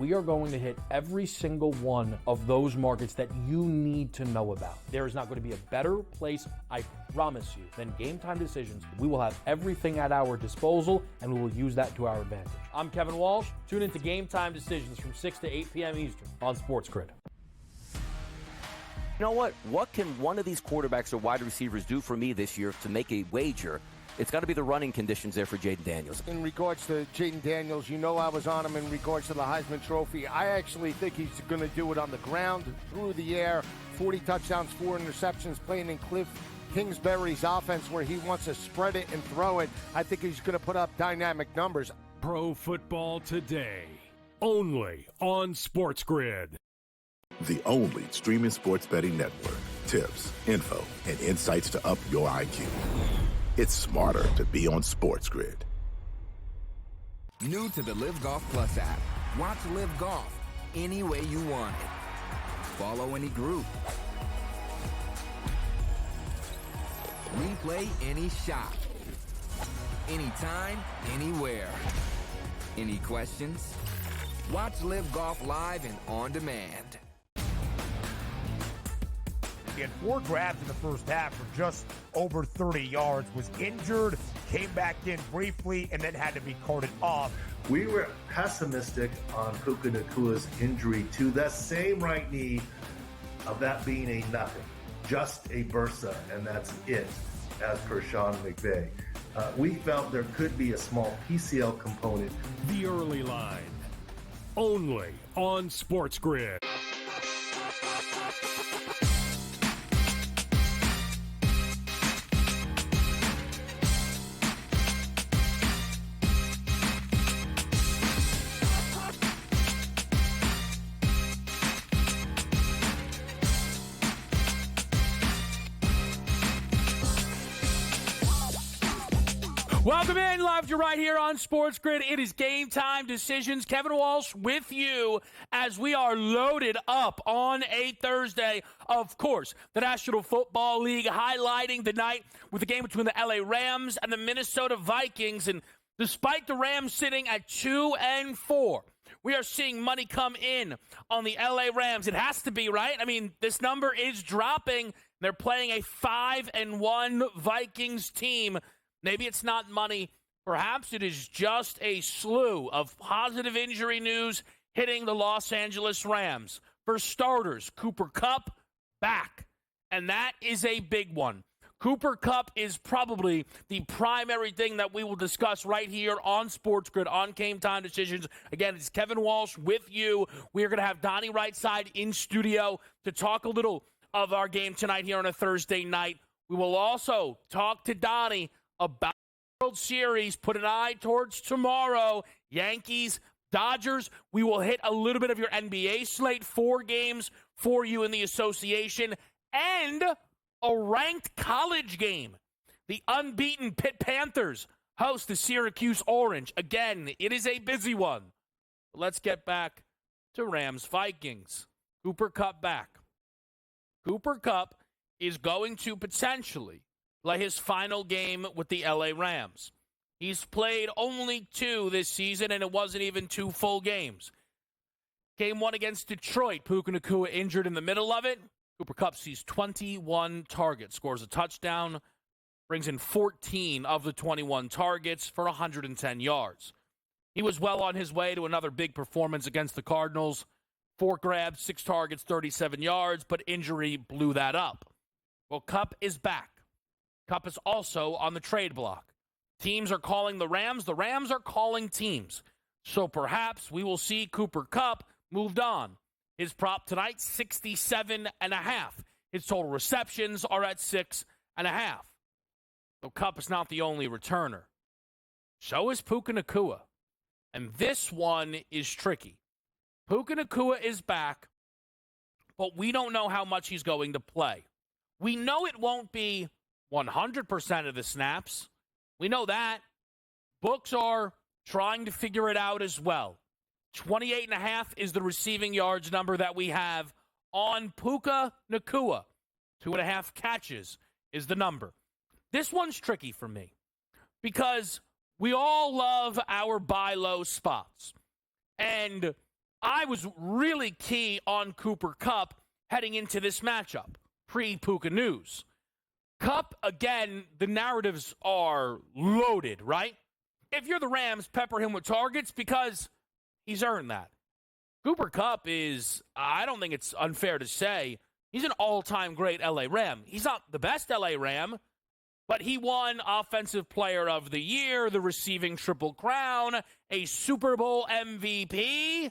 We are going to hit every single one of those markets that you need to know about. There is not going to be a better place, I promise you, than Game Time Decisions. We will have everything at our disposal, and we will use that to our advantage. I'm Kevin Walsh. Tune into Game Time Decisions from 6 to 8 p.m. Eastern on SportsGrid. You know what? What can one of these quarterbacks or wide receivers do for me this year to make a wager? It's got to be the running conditions there for Jaden Daniels. In regards to Jaden Daniels, you know I was on him in regards to the Heisman Trophy. I actually think he's going to do it on the ground, through the air. 40 touchdowns, 4 interceptions, playing in Cliff Kingsbury's offense where he wants to spread it and throw it. I think he's going to put up dynamic numbers. Pro Football Today, only on SportsGrid. The only streaming sports betting network. Tips, info, and insights to up your IQ. It's smarter to be on SportsGrid. New to the Live Golf Plus app. Watch Live Golf any way you want it. Follow any group. Replay any shot. Anytime, anywhere. Any questions? Watch Live Golf live and on demand. He had 4 grabs in the first half for just over 30 yards, was injured, came back in briefly, and then had to be carted off. We were pessimistic on Puka Nakua's injury to the same right knee, of that being a nothing, just a bursa, and that's it, as per Sean McVay. We felt there could be a small PCL component. The early line, only on SportsGrid. Welcome in, live to right here on SportsGrid. It is Game Time Decisions. Kevin Walsh with you as we are loaded up on a Thursday. Of course, the National Football League highlighting the night with the game between the LA Rams and the Minnesota Vikings. And despite the Rams sitting at 2-4, we are seeing money come in on the LA Rams. It has to be, right? I mean, this number is dropping. They're playing a 5-1 Vikings team. Maybe it's not money. Perhaps it is just a slew of positive injury news hitting the Los Angeles Rams. For starters, Cooper Kupp back, and that is a big one. Cooper Kupp is probably the primary thing that we will discuss right here on SportsGrid on Game Time Decisions. Again, it's Kevin Walsh with you. We are going to have Donnie Rightside in studio to talk a little of our game tonight here on a Thursday night. We will also talk to Donnie about the World Series, put an eye towards tomorrow, Yankees, Dodgers. We will hit a little bit of your NBA slate, 4 games for you in the association, and a ranked college game. The unbeaten Pitt Panthers host the Syracuse Orange. Again, it is a busy one. Let's get back to Rams-Vikings. Cooper Kupp back. Cooper Kupp is going to potentially play his final game with the LA Rams. He's played only 2 this season, and it wasn't even 2 full games. Game 1 against Detroit, Puka Nacua injured in the middle of it. Cooper Kupp sees 21 targets, scores a touchdown, brings in 14 of the 21 targets for 110 yards. He was well on his way to another big performance against the Cardinals. 4 grabs, 6 targets, 37 yards, but injury blew that up. Well, Kupp is back. Kupp is also on the trade block. Teams are calling the Rams are calling teams. So perhaps we will see Cooper Kupp moved on. His prop tonight, 67.5. His total receptions are at 6.5. So Kupp is not the only returner. So is Puka Nacua. And this one is tricky. Puka Nacua is back, but we don't know how much he's going to play. We know it won't be 100% of the snaps. We know that. Books are trying to figure it out as well. 28.5 is the receiving yards number that we have on Puka Nacua. 2.5 catches is the number. This one's tricky for me because we all love our buy low spots. And I was really key on Cooper Kupp heading into this matchup, pre-Puka news. Kupp, again, the narratives are loaded, right? If you're the Rams, pepper him with targets because he's earned that. Cooper Kupp is, I don't think it's unfair to say, he's an all-time great LA Ram. He's not the best LA Ram, but he won Offensive Player of the Year, the receiving Triple Crown, a Super Bowl MVP.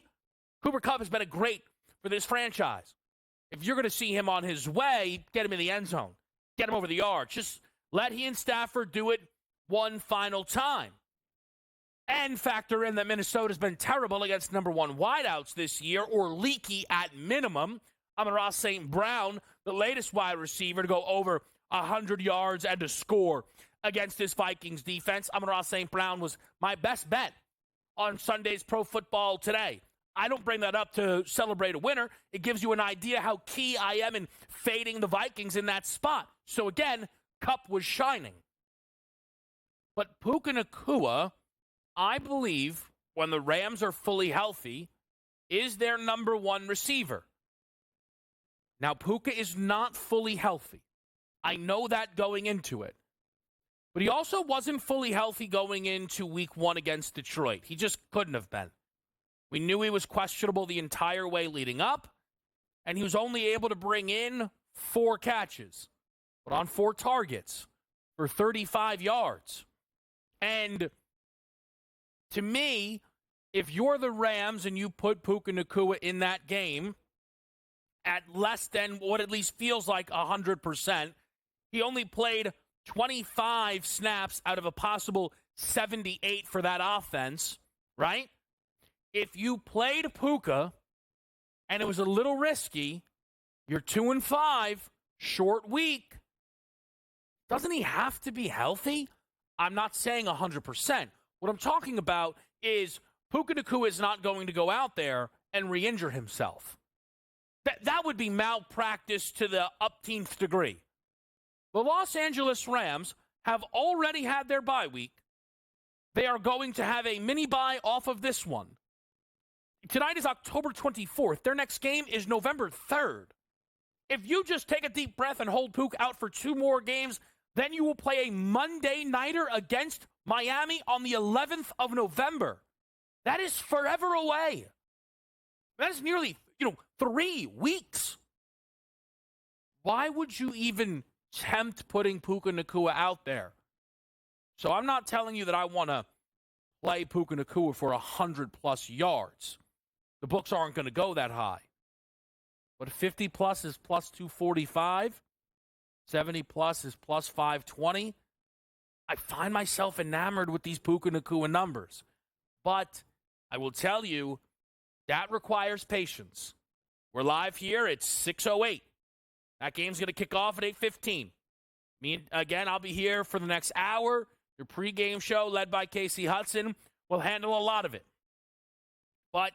Cooper Kupp has been a great for this franchise. If you're going to see him on his way, get him in the end zone. Get him over the yard. Just let he and Stafford do it one final time. And factor in that Minnesota's been terrible against number one wideouts this year, or leaky at minimum. Amon-Ra St. Brown, the latest wide receiver to go over 100 yards and to score against this Vikings defense. Amon-Ra St. Brown was my best bet on Sunday's Pro Football Today. I don't bring that up to celebrate a winner. It gives you an idea how key I am in fading the Vikings in that spot. So again, Kupp was shining. But Puka Nacua, I believe, when the Rams are fully healthy, is their number one receiver. Now, Puka is not fully healthy. I know that going into it. But he also wasn't fully healthy going into week one against Detroit. He just couldn't have been. We knew he was questionable the entire way leading up, and he was only able to bring in 4 catches, but on 4 targets for 35 yards. And to me, if you're the Rams and you put Puka Nacua in that game at less than what at least feels like 100%, he only played 25 snaps out of a possible 78 for that offense, right? If you played Puka and it was a little risky, you're 2-5, short week. Doesn't he have to be healthy? I'm not saying 100%. What I'm talking about is Puka Nacua is not going to go out there and re-injure himself. That would be malpractice to the upteenth degree. The Los Angeles Rams have already had their bye week. They are going to have a mini bye off of this one. Tonight is October 24th. Their next game is November 3rd. If you just take a deep breath and hold Puka out for 2 more games, then you will play a Monday nighter against Miami on the 11th of November. That is forever away. That is nearly, 3 weeks. Why would you even tempt putting Puka Nacua out there? So I'm not telling you that I want to play Puka Nacua for 100-plus yards. The books aren't going to go that high. But 50-plus is plus 245. 70-plus is plus 520. I find myself enamored with these Puka Nacua numbers. But I will tell you, that requires patience. We're live here. It's 6:08. That game's going to kick off at 8:15. I'll be here for the next hour. Your pregame show, led by Casey Hudson, will handle a lot of it. But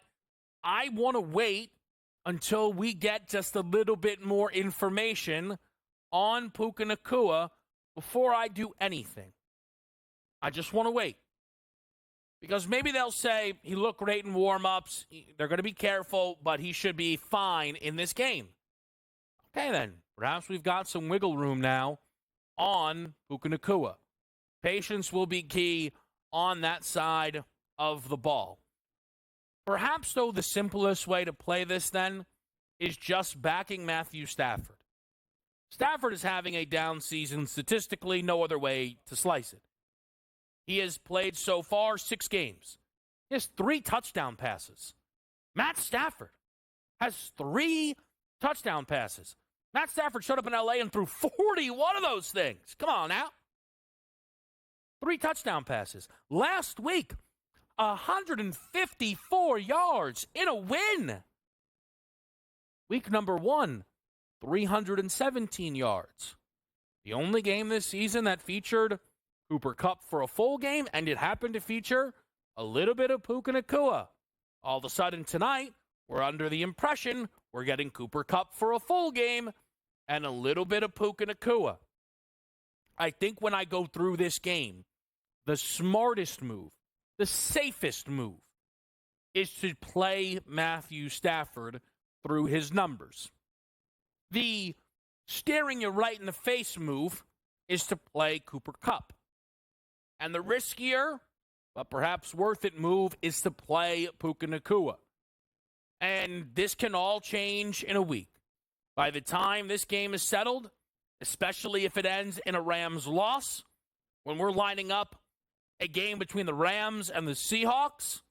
I want to wait until we get just a little bit more information on Puka Nacua before I do anything. I just want to wait. Because maybe they'll say he looked great in warm-ups. They're going to be careful, but he should be fine in this game. Okay, then. Perhaps we've got some wiggle room now on Puka Nacua. Patience will be key on that side of the ball. Perhaps, though, the simplest way to play this, then, is just backing Matthew Stafford. Stafford is having a down season statistically, no other way to slice it. He has played so far 6 games. He has 3 touchdown passes. Matt Stafford has 3 touchdown passes. Matt Stafford showed up in L.A. and threw 41 of those things. Come on now. 3 touchdown passes. Last week, 154 yards in a win. Week number 1, 317 yards. The only game this season that featured Cooper Kupp for a full game, and it happened to feature a little bit of Puka Nacua. All of a sudden tonight, we're under the impression we're getting Cooper Kupp for a full game and a little bit of Puka Nacua. I think when I go through this game, the smartest move, the safest move, is to play Matthew Stafford through his numbers. The staring you right in the face move is to play Cooper Kupp. And the riskier, but perhaps worth it move is to play Puka Nacua. And this can all change in a week. By the time this game is settled, especially if it ends in a Rams loss, when we're lining up a game between the Rams and the Seahawks,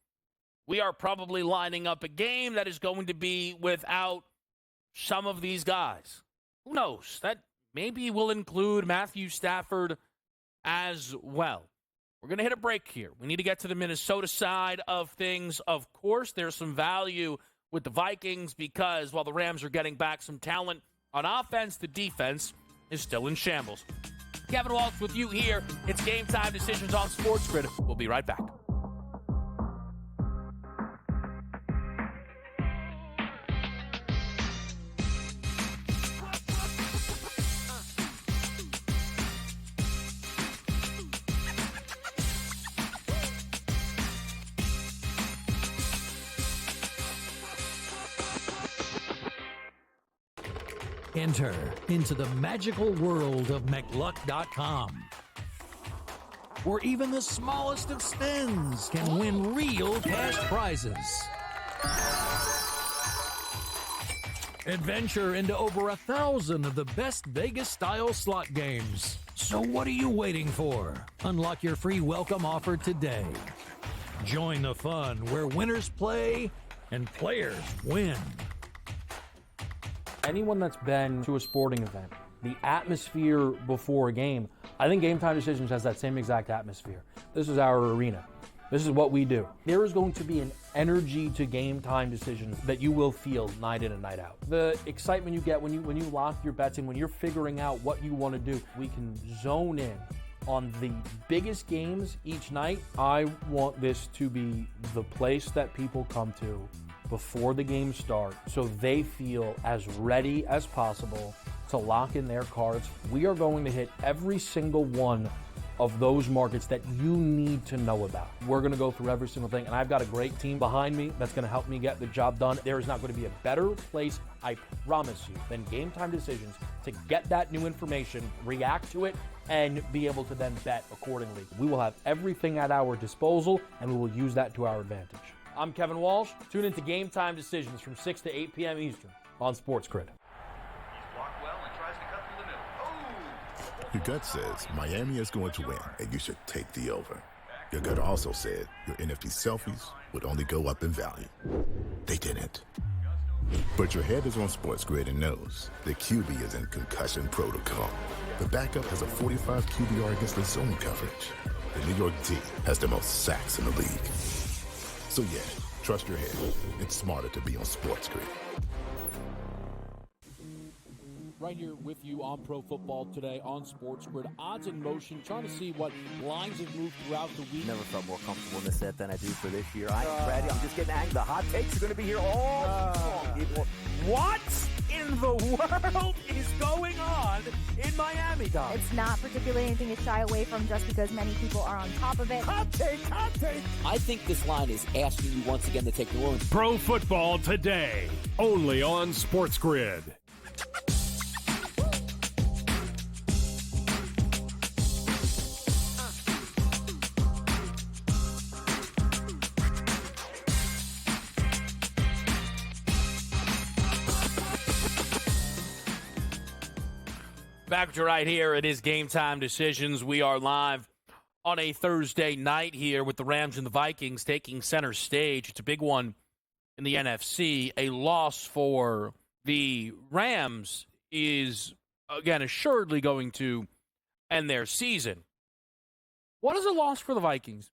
we are probably lining up a game that is going to be without some of these guys. Who knows? That maybe will include Matthew Stafford as well. We're going to hit a break here. We need to get to the Minnesota side of things. Of course, there's some value with the Vikings because while the Rams are getting back some talent on offense, the defense is still in shambles. Kevin Walsh with you here. It's Game Time Decisions on SportsGrid. We'll be right back. Enter into the magical world of McLuck.com, where even the smallest of spins can win real cash prizes. Adventure into over 1,000 of the best Vegas-style slot games. So what are you waiting for? Unlock your free welcome offer today. Join the fun where winners play and players win. Anyone that's been to a sporting event, the atmosphere before a game, I think Game Time Decisions has that same exact atmosphere. This is our arena. This is what we do. There is going to be an energy to Game Time Decisions that you will feel night in and night out. The excitement you get when you lock your bets in, when you're figuring out what you want to do, we can zone in on the biggest games each night. I want this to be the place that people come to before the games start so they feel as ready as possible to lock in their cards. We are going to hit every single one of those markets that you need to know about. We're going to go through every single thing, and I've got a great team behind me that's going to help me get the job done. There is not going to be a better place, I promise you, than Game Time Decisions to get that new information, react to it, and be able to then bet accordingly. We will have everything at our disposal, and we will use that to our advantage. I'm Kevin Walsh. Tune into Game Time Decisions from 6 to 8 p.m. Eastern on SportsGrid. Your gut says Miami is going to win, and you should take the over. Your gut also said your NFT selfies would only go up in value. They didn't. But your head is on SportsGrid and knows the QB is in concussion protocol. The backup has a 45 QBR against the zone coverage. The New York D has the most sacks in the league. So yeah, trust your head. It's smarter to be on SportsGrid. Right here with you on Pro Football Today on SportsGrid. Odds in motion, trying to see what lines have moved throughout the week. Never felt more comfortable in this set than I do for this year. I'm ready. I'm just getting angry. The hot takes are going to be here all long, people. What in the world is going on in Miami, Dom? It's not particularly anything to shy away from just because many people are on top of it. Hot take. I think this line is asking you once again to take New Orleans. Pro Football Today, only on SportsGrid. Back to right here. It is Game Time Decisions. We are live on a Thursday night here with the Rams and the Vikings taking center stage. It's a big one in the NFC. A loss for the Rams is, again, assuredly going to end their season. What does a loss for the Vikings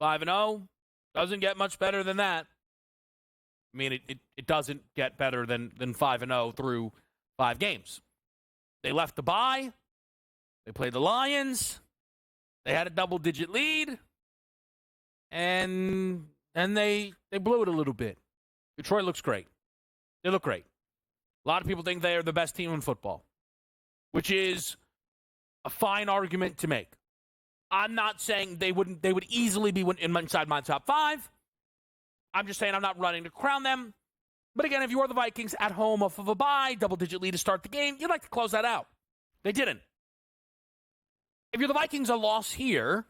mean? 5-0? Doesn't get much better than that. I mean, it doesn't get better than 5-0 through 5 games. They left the bye. They played the Lions. They had a double-digit lead. And they blew it a little bit. Detroit looks great. They look great. A lot of people think they are the best team in football, which is a fine argument to make. I'm not saying they would easily be inside my top 5, I'm just saying I'm not running to crown them. But again, if you are the Vikings at home off of a bye, double-digit lead to start the game, you'd like to close that out. They didn't. If you're the Vikings, a loss here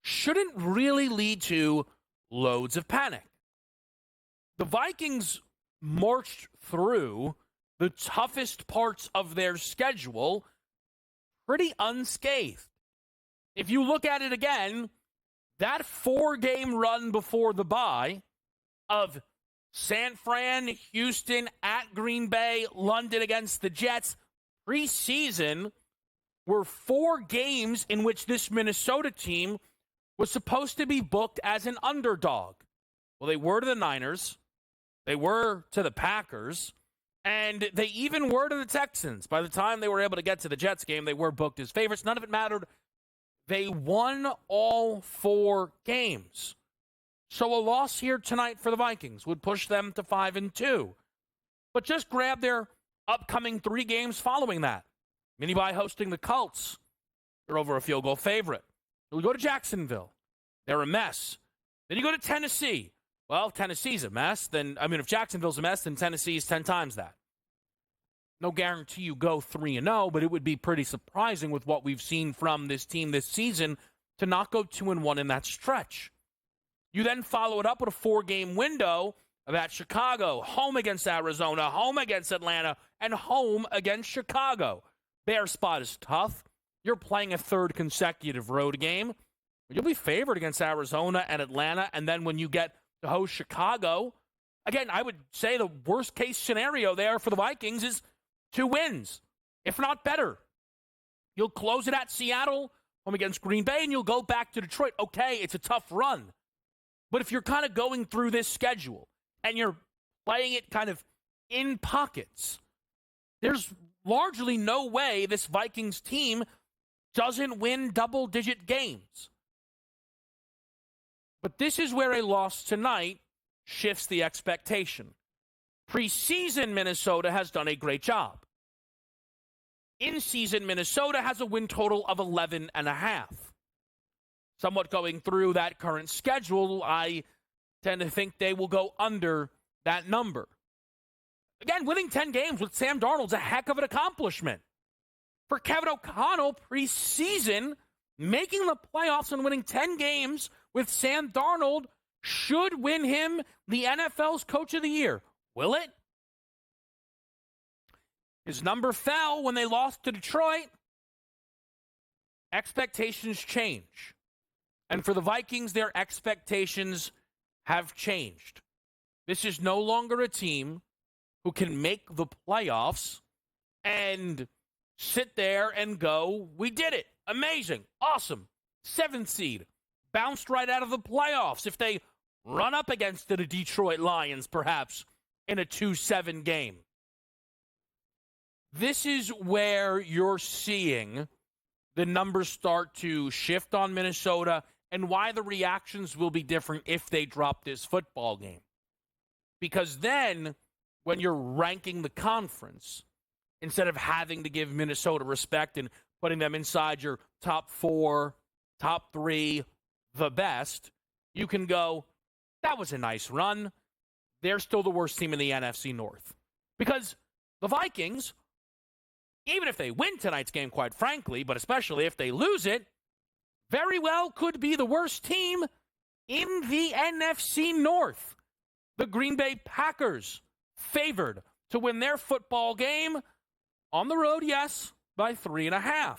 shouldn't really lead to loads of panic. The Vikings marched through the toughest parts of their schedule pretty unscathed. If you look at it again, that 4-game run before the bye of San Fran, Houston, at Green Bay, London against the Jets, preseason were 4 games in which this Minnesota team was supposed to be booked as an underdog. Well, they were to the Niners, they were to the Packers, and they even were to the Texans. By the time they were able to get to the Jets game, they were booked as favorites. None of it mattered. They won all 4 games. So a loss here tonight for the Vikings would push them to 5-2. But just grab their upcoming 3 games following that. Mini-bye hosting the Colts. They're over a field goal favorite. You'll go to Jacksonville. They're a mess. Then you go to Tennessee. Well, if Tennessee's a mess, if Jacksonville's a mess, then Tennessee is 10 times that. No guarantee you go 3-0, but it would be pretty surprising with what we've seen from this team this season to not go 2-1 in that stretch. You then follow it up with a 4-game window of at Chicago, home against Arizona, home against Atlanta, and home against Chicago. Their spot is tough. You're playing a 3rd consecutive road game. You'll be favored against Arizona and Atlanta, and then when you get to host Chicago, again, I would say the worst-case scenario there for the Vikings is 2 wins, if not better. You'll close it at Seattle, home against Green Bay, and you'll go back to Detroit. Okay, it's a tough run. But if you're kind of going through this schedule and you're playing it kind of in pockets, there's largely no way this Vikings team doesn't win double-digit games. But this is where a loss tonight shifts the expectation. Preseason Minnesota has done a great job. In-season Minnesota has a win total of 11.5. Somewhat going through that current schedule, I tend to think they will go under that number. Again, winning 10 games with Sam Darnold's a heck of an accomplishment. For Kevin O'Connell, preseason, making the playoffs and winning 10 games with Sam Darnold should win him the NFL's Coach of the Year. Will it? His number fell when they lost to Detroit. Expectations change. And for the Vikings, their expectations have changed. This is no longer a team who can make the playoffs and sit there and go, we did it. Amazing. Awesome. 7th seed. Bounced right out of the playoffs if they run up against the Detroit Lions, perhaps, in a 2-7 game. This is where you're seeing the numbers start to shift on Minnesota and why the reactions will be different if they drop this football game. Because then, when you're ranking the conference, instead of having to give Minnesota respect and putting them inside your top 4, top 3, the best, you can go, that was a nice run. They're still the worst team in the NFC North. Because the Vikings, even if they win tonight's game, quite frankly, but especially if they lose it, very well could be the worst team in the NFC North. The Green Bay Packers favored to win their football game on the road, yes, by 3.5.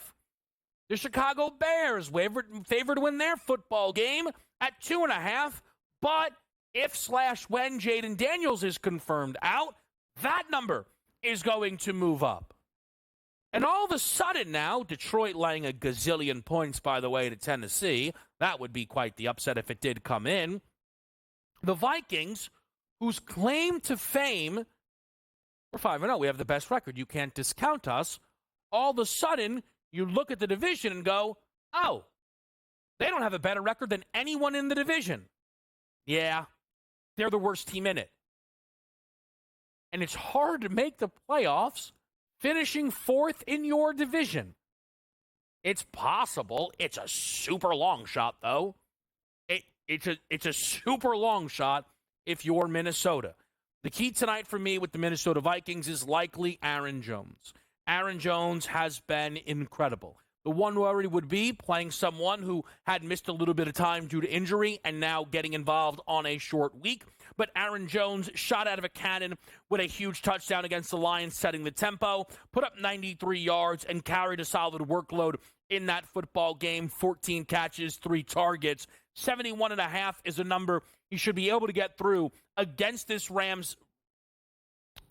The Chicago Bears favored to win their football game at 2.5, but if/when Jaden Daniels is confirmed out, that number is going to move up. And all of a sudden now, Detroit laying a gazillion points, by the way, to Tennessee. That would be quite the upset if it did come in. The Vikings, whose claim to fame, we're 5-0, we have the best record, you can't discount us. All of a sudden, you look at the division and go, oh, they don't have a better record than anyone in the division. Yeah, they're the worst team in it. And it's hard to make the playoffs finishing 4th in your division. It's possible. It's a super long shot, though. It's a super long shot. if you're Minnesota. The key tonight for me with the Minnesota Vikings is likely Aaron Jones. Aaron Jones has been incredible. The one worry would be playing someone who had missed a little bit of time due to injury and now getting involved on a short week. But Aaron Jones shot out of a cannon with a huge touchdown against the Lions, setting the tempo, put up 93 yards, and carried a solid workload in that football game. 14 catches, 3 targets. 71.5 is a number he should be able to get through against this Rams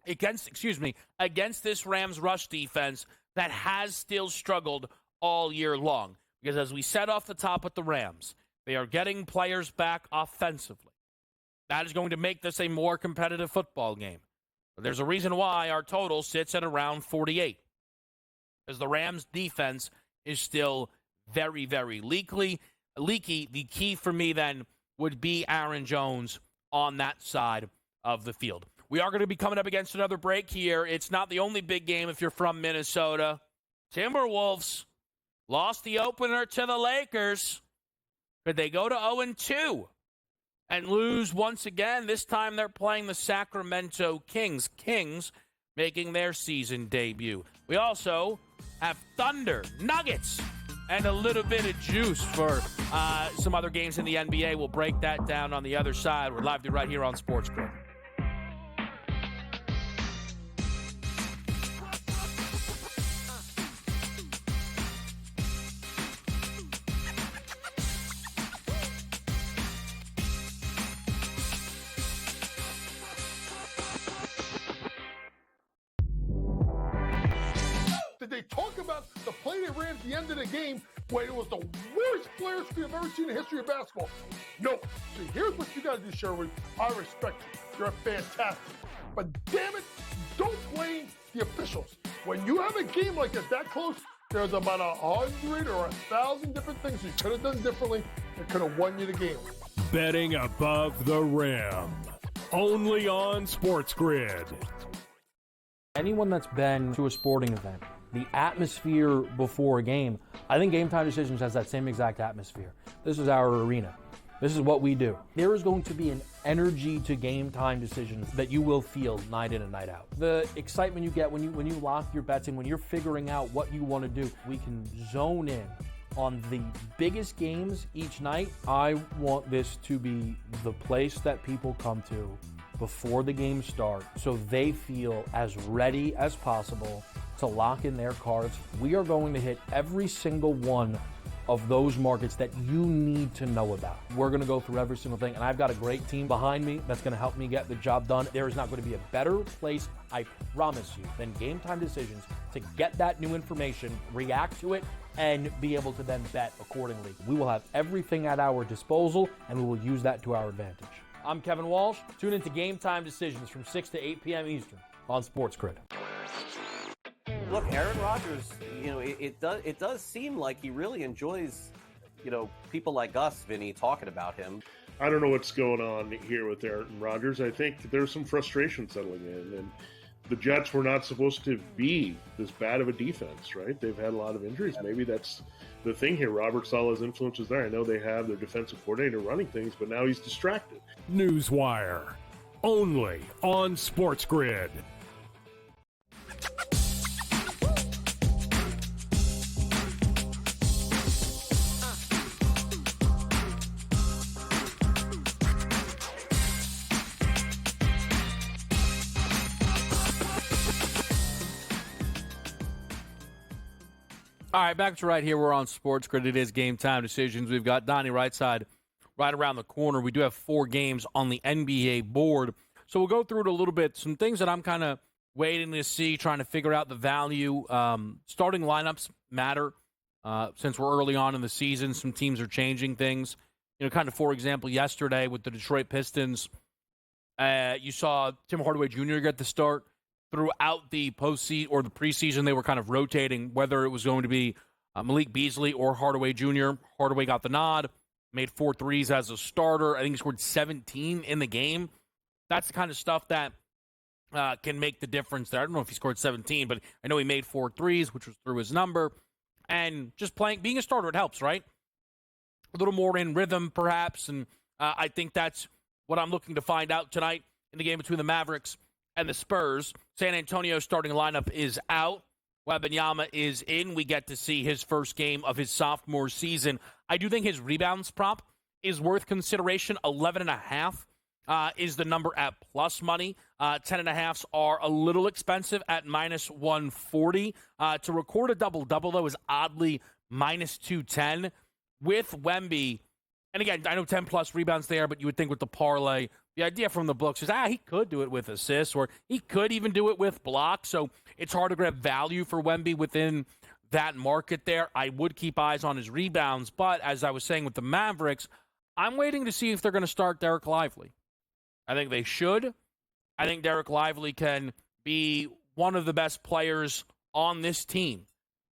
rush defense that has still struggled all year long. Because as we said off the top with the Rams, they are getting players back offensively. That is going to make this a more competitive football game. But there's a reason why our total sits at around 48. Because the Rams defense is still very, very leaky. The key for me then would be Aaron Jones on that side of the field. We are going to be coming up against another break here. It's not the only big game if you're from Minnesota. Timberwolves lost the opener to the Lakers. Could they go to 0-2 and lose once again? This time they're playing the Sacramento Kings. Kings making their season debut. We also have Thunder, Nuggets, and a little bit of juice for some other games in the NBA. We'll break that down on the other side. We're live right here on SportsGrid. Did they talk about the play they ran at the end of the game when it was the worst player screen I've ever seen in the history of basketball? No. So here's what you got to do, Sherwood. I respect you. You're fantastic. But damn it, don't blame the officials. When you have a game like that close, there's about 100 or 1,000 different things you could have done differently that could have won you the game. Betting above the rim. Only on SportsGrid. Anyone that's been to a sporting event, the atmosphere before a game, I think Game Time Decisions has that same exact atmosphere. This is our arena. This is what we do. There is going to be an energy to Game Time Decisions that you will feel night in and night out. The excitement you get when you lock your bets in, when you're figuring out what you want to do, we can zone in on the biggest games each night. I want this to be the place that people come to before the game starts so they feel as ready as possible to lock in their cards. We are going to hit every single one of those markets that you need to know about. We're going to go through every single thing, and I've got a great team behind me that's going to help me get the job done. There is not going to be a better place, I promise you, than Game Time Decisions to get that new information, react to it, and be able to then bet accordingly. We will have everything at our disposal, and we will use that to our advantage. I'm Kevin Walsh. Tune into Game Time Decisions from 6 to 8 p.m. Eastern on SportsGrid. Look, Aaron Rodgers, it does seem like he really enjoys, people like us, Vinny, talking about him. I don't know what's going on here with Aaron Rodgers. I think there's some frustration settling in, and the Jets were not supposed to be this bad of a defense, right? They've had a lot of injuries. Maybe that's the thing here. Robert Saleh's influence is there. I know they have their defensive coordinator running things, but now he's distracted. Newswire, only on SportsGrid. All right, back to right here. We're on SportsGrid. It is Game Time Decisions. We've got Donnie right side right around the corner. We do have 4 games on the NBA board. So we'll go through it a little bit. Some things that I'm kind of waiting to see, trying to figure out the value. Starting lineups matter since we're early on in the season. Some teams are changing things. Kind of, for example, yesterday with the Detroit Pistons, you saw Tim Hardaway Jr. get the start. Throughout the postseason or the preseason, they were kind of rotating whether it was going to be Malik Beasley or Hardaway Jr. Hardaway got the nod, made 4 threes as a starter. I think he scored 17 in the game. That's the kind of stuff that can make the difference there. I don't know if he scored 17, but I know he made 4 threes, which was through his number. And just being a starter, it helps, right? A little more in rhythm, perhaps, and I think that's what I'm looking to find out tonight in the game between the Mavericks and the Spurs. San Antonio's starting lineup is out. Wembanyama is in. We get to see his first game of his sophomore season. I do think his rebounds prop is worth consideration. 11.5 is the number at plus money. 10.5s are a little expensive at minus 140. To record a double-double, though, is oddly minus 210. With Wemby, and again, I know 10-plus rebounds there, but you would think with the parlay, the idea from the books is, he could do it with assists, or he could even do it with blocks. So it's hard to grab value for Wemby within that market there. I would keep eyes on his rebounds, but as I was saying with the Mavericks, I'm waiting to see if they're going to start Derek Lively. I think they should. I think Derek Lively can be one of the best players on this team.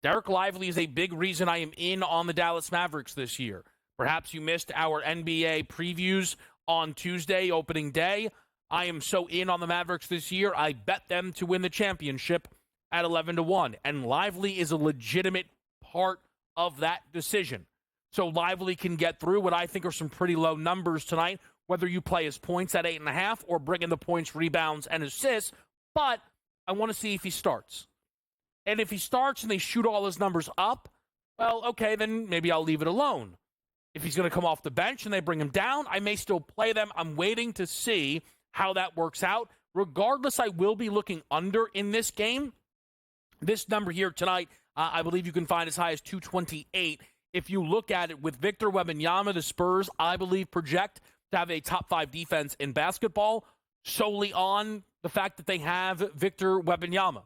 Derek Lively is a big reason I am in on the Dallas Mavericks this year. Perhaps you missed our NBA previews on Tuesday, opening day. I am so in on the Mavericks this year, I bet them to win the championship at 11-1. And Lively is a legitimate part of that decision. So Lively can get through what I think are some pretty low numbers tonight, whether you play his points at 8.5 or bring in the points, rebounds, and assists. But I want to see if he starts. And if he starts and they shoot all his numbers up, well, okay, then maybe I'll leave it alone. If he's going to come off the bench and they bring him down, I may still play them. I'm waiting to see how that works out. Regardless, I will be looking under in this game. This number here tonight, I believe you can find as high as 228. If you look at it with Victor Wembanyama, the Spurs, I believe, project to have a top 5 defense in basketball solely on the fact that they have Victor Wembanyama.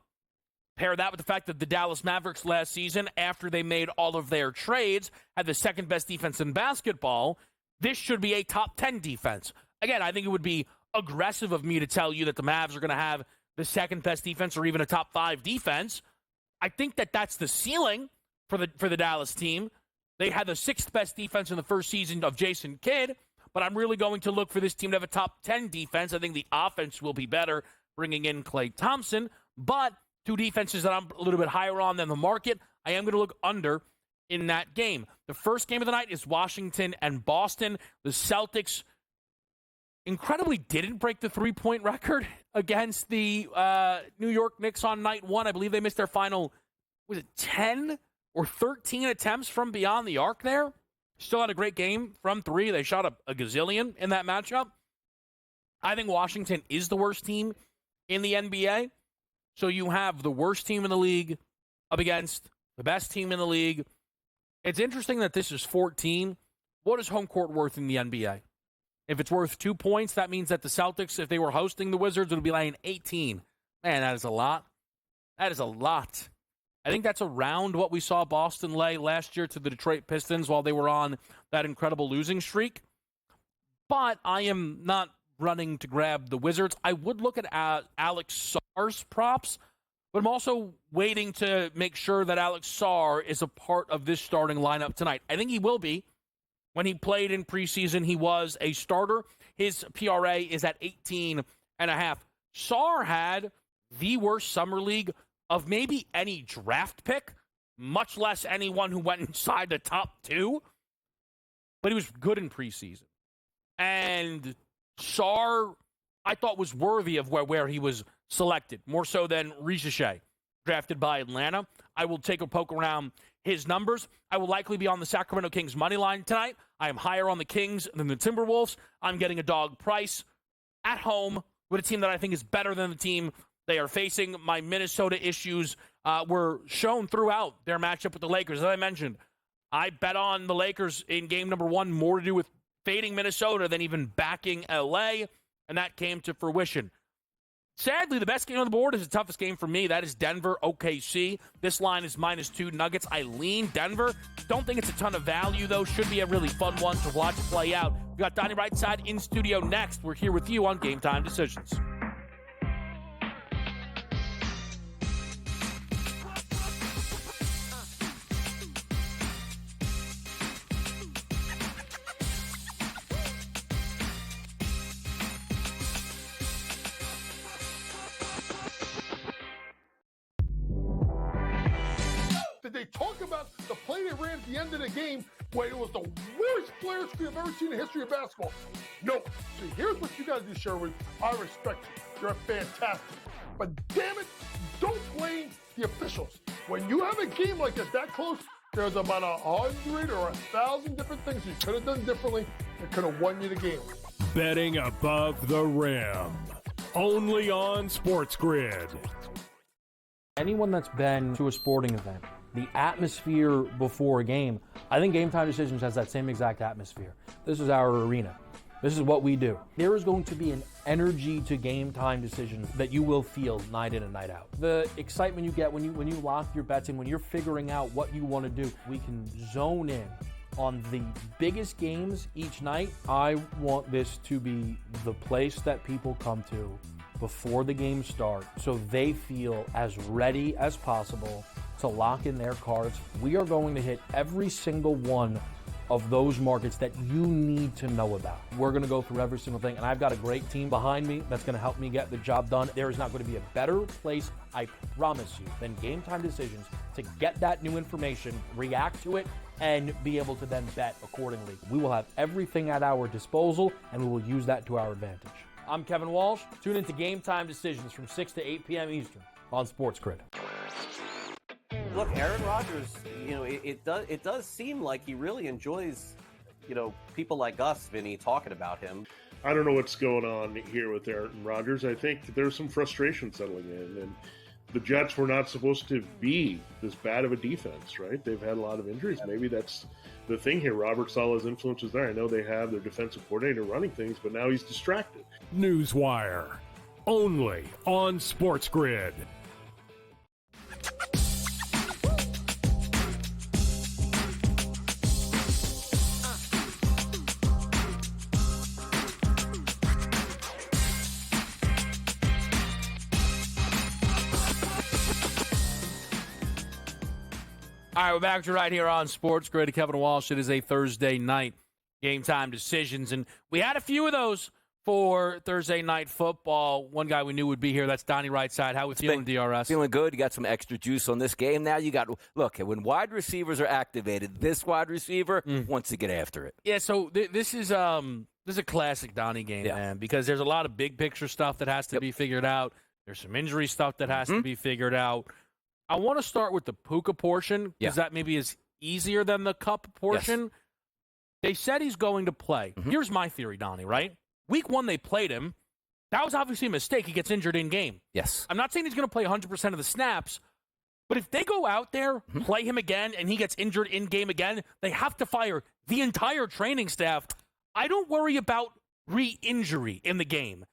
Pair that with the fact that the Dallas Mavericks last season, after they made all of their trades, had the second best defense in basketball. This should be a top 10 defense. Again, I think it would be aggressive of me to tell you that the Mavs are going to have the second best defense or even a top 5 defense. I think that that's the ceiling for the Dallas team. They had the 6th best defense in the first season of Jason Kidd, but I'm really going to look for this team to have a top 10 defense. I think the offense will be better, bringing in Klay Thompson, but two defenses that I'm a little bit higher on than the market. I am going to look under in that game. The first game of the night is Washington and Boston. The Celtics incredibly didn't break the three-point record against the New York Knicks on night one. I believe they missed their final, 10 or 13 attempts from beyond the arc there. Still had a great game from 3. They shot a gazillion in that matchup. I think Washington is the worst team in the NBA. So you have the worst team in the league up against the best team in the league. It's interesting that this is 14. What is home court worth in the NBA? If it's worth 2 points, that means that the Celtics, if they were hosting the Wizards, it would be laying 18. Man, that is a lot. That is a lot. I think that's around what we saw Boston lay last year to the Detroit Pistons while they were on that incredible losing streak. But I am not running to grab the Wizards. I would look at Alex Sarr's props, but I'm also waiting to make sure that Alex Sarr is a part of this starting lineup tonight. I think he will be. When he played in preseason, he was a starter. His PRA is at 18.5. Sarr had the worst summer league of maybe any draft pick, much less anyone who went inside the top 2. But he was good in preseason. And Sarr, I thought, was worthy of where he was selected, more so than Richeche, drafted by Atlanta. I will take a poke around his numbers. I will likely be on the Sacramento Kings money line tonight. I am higher on the Kings than the Timberwolves. I'm getting a dog price at home with a team that I think is better than the team they are facing. My Minnesota issues were shown throughout their matchup with the Lakers. As I mentioned, I bet on the Lakers in game number 1 more to do with fading Minnesota than even backing LA, and that came to fruition. Sadly, the best game on the board is the toughest game for me. That is Denver OKC. This line is -2 Nuggets. I lean Denver. Don't think it's a ton of value, though. Should be a really fun one to watch play out. We got Donnie Rightside in studio next. We're here with you on Game Time Decisions. They talk about the play they ran at the end of the game when it was the worst player screen I've ever seen in the history of basketball. No. See, here's what you got to do, Sherwood. I respect you. You're fantastic. But damn it, don't blame the officials. When you have a game like this that close, there's about 100 or 1,000 different things you could have done differently that could have won you the game. Betting above the rim. Only on SportsGrid. Anyone that's been to a sporting event, the atmosphere before a game, I think GameTime Decisions has that same exact atmosphere. This is our arena. This is what we do. There is going to be an energy to GameTime Decisions that you will feel night in and night out. The excitement you get when you lock your bets in, when you're figuring out what you want to do, we can zone in on the biggest games each night. I want this to be the place that people come to before the games start so they feel as ready as possible to lock in their cards. We are going to hit every single one of those markets that you need to know about. We're going to go through every single thing, and I've got a great team behind me that's going to help me get the job done. There is not going to be a better place, I promise you, than GameTime Decisions to get that new information, react to it, and be able to then bet accordingly. We will have everything at our disposal, and we will use that to our advantage. I'm Kevin Walsh. Tune into GameTime Decisions from 6 to 8 p.m. Eastern on SportsGrid. Look, Aaron Rodgers, it does seem like he really enjoys, people like us, Vinny, talking about him. I don't know what's going on here with Aaron Rodgers. I think there's some frustration settling in, and the Jets were not supposed to be this bad of a defense, right? They've had a lot of injuries. Maybe that's the thing here. Robert Saleh's influence is there. I know they have their defensive coordinator running things, but now he's distracted. Newswire. Only on SportsGrid. All right, we're back to right here on SportsGrid. Kevin Walsh. It is a Thursday night GameTime Decisions, and we had a few of those for Thursday night football. One guy we knew would be here. That's Donnie Rightside. How we feeling, DRS? Feeling good. You got some extra juice on this game. Now you got, look, when wide receivers are activated, this wide receiver wants to get after it. Yeah, so this is a classic Donnie game, man, because there's a lot of big picture stuff that has to be figured out. There's some injury stuff that has to be figured out. I want to start with the Puka portion because that maybe is easier than the Cup portion. Yes. They said he's going to play. Here's my theory, Donnie, right? Week 1, they played him. That was obviously a mistake. He gets injured in-game. Yes. I'm not saying he's going to play 100% of the snaps, but if they go out there, play him again, and he gets injured in-game again, they have to fire the entire training staff. I don't worry about re-injury in the game.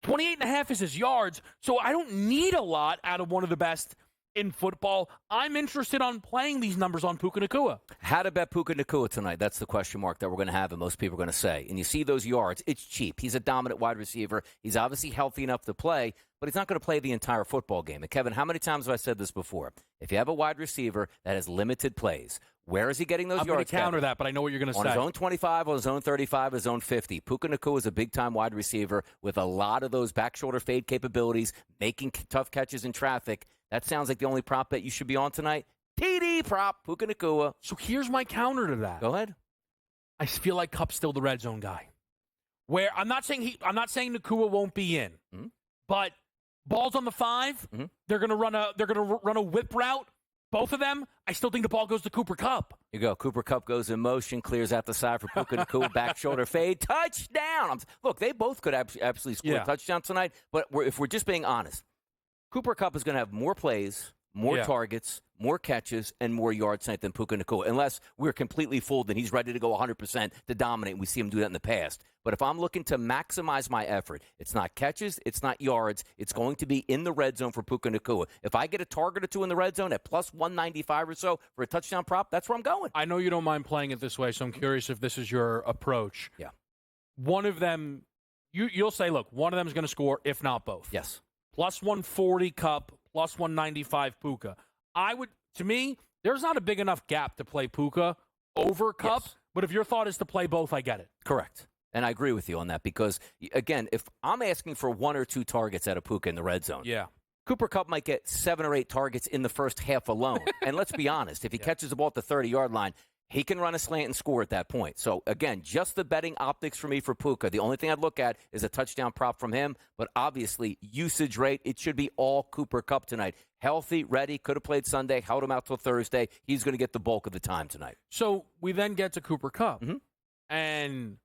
28.5 is his yards, so I don't need a lot out of one of the best in football. I'm interested on playing these numbers on Puka Nacua. How to bet Puka Nacua tonight? That's the question mark that we're going to have, and most people are going to say. And you see those yards, it's cheap. He's a dominant wide receiver. He's obviously healthy enough to play, but he's not going to play the entire football game. And Kevin, how many times have I said this before? If you have a wide receiver that has limited plays, where is he getting those yards? I'm going to counter that, but I know what you're going to say. On his own 25, on his own 35, his own 50. Puka Nacua is a big-time wide receiver with a lot of those back shoulder fade capabilities, making tough catches in traffic. That sounds like the only prop bet you should be on tonight. TD prop, Puka Nacua. So here's my counter to that. Go ahead. I feel like Cup's still the red zone guy. Where I'm not saying Nacua won't be in, but balls on the 5, they're gonna run a whip route. Both of them, I still think the ball goes to Cooper Kupp. You go. Cooper Kupp goes in motion, clears out the side for Puka Nacua, back shoulder fade, touchdown. Look, they both could absolutely score a touchdown tonight, but if we're just being honest, Cooper Kupp is going to have more plays, more targets, more catches, and more yards tonight than Puka Nacua, unless we're completely fooled and he's ready to go 100% to dominate, and we see him do that in the past. But if I'm looking to maximize my effort, it's not catches, it's not yards, it's going to be in the red zone for Puka Nacua. If I get a target or two in the red zone at plus 195 or so for a touchdown prop, that's where I'm going. I know you don't mind playing it this way, so I'm curious if this is your approach. Yeah. One of them, you'll say, look, one of them is going to score, if not both. Yes. Plus 140 Cup, plus 195 Puka. To me, there's not a big enough gap to play Puka over Cup, but if your thought is to play both, I get it. Correct. And I agree with you on that because, again, if I'm asking for 1 or 2 targets out of Puka in the red zone, Cooper Kupp might get 7 or 8 targets in the first half alone. And let's be honest, if he catches the ball at the 30-yard line, he can run a slant and score at that point. So, again, just the betting optics for me for Puka. The only thing I'd look at is a touchdown prop from him. But obviously, usage rate, it should be all Cooper Kupp tonight. Healthy, ready, could have played Sunday, held him out till Thursday. He's going to get the bulk of the time tonight. So we then get to Cooper Kupp. Mm-hmm. And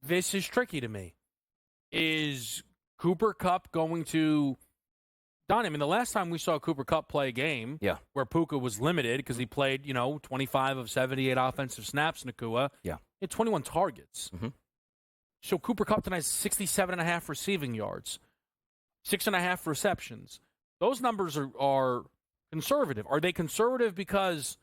this is tricky to me. Is Cooper Kupp going to... Don, I mean, the last time we saw Cooper Kupp play a game where Puka was limited because he played, 25 of 78 offensive snaps, Nacua. Yeah. He had 21 targets. Mm-hmm. So Cooper Kupp tonight has 67.5 receiving yards, 6.5 receptions. Those numbers are conservative. Are they conservative because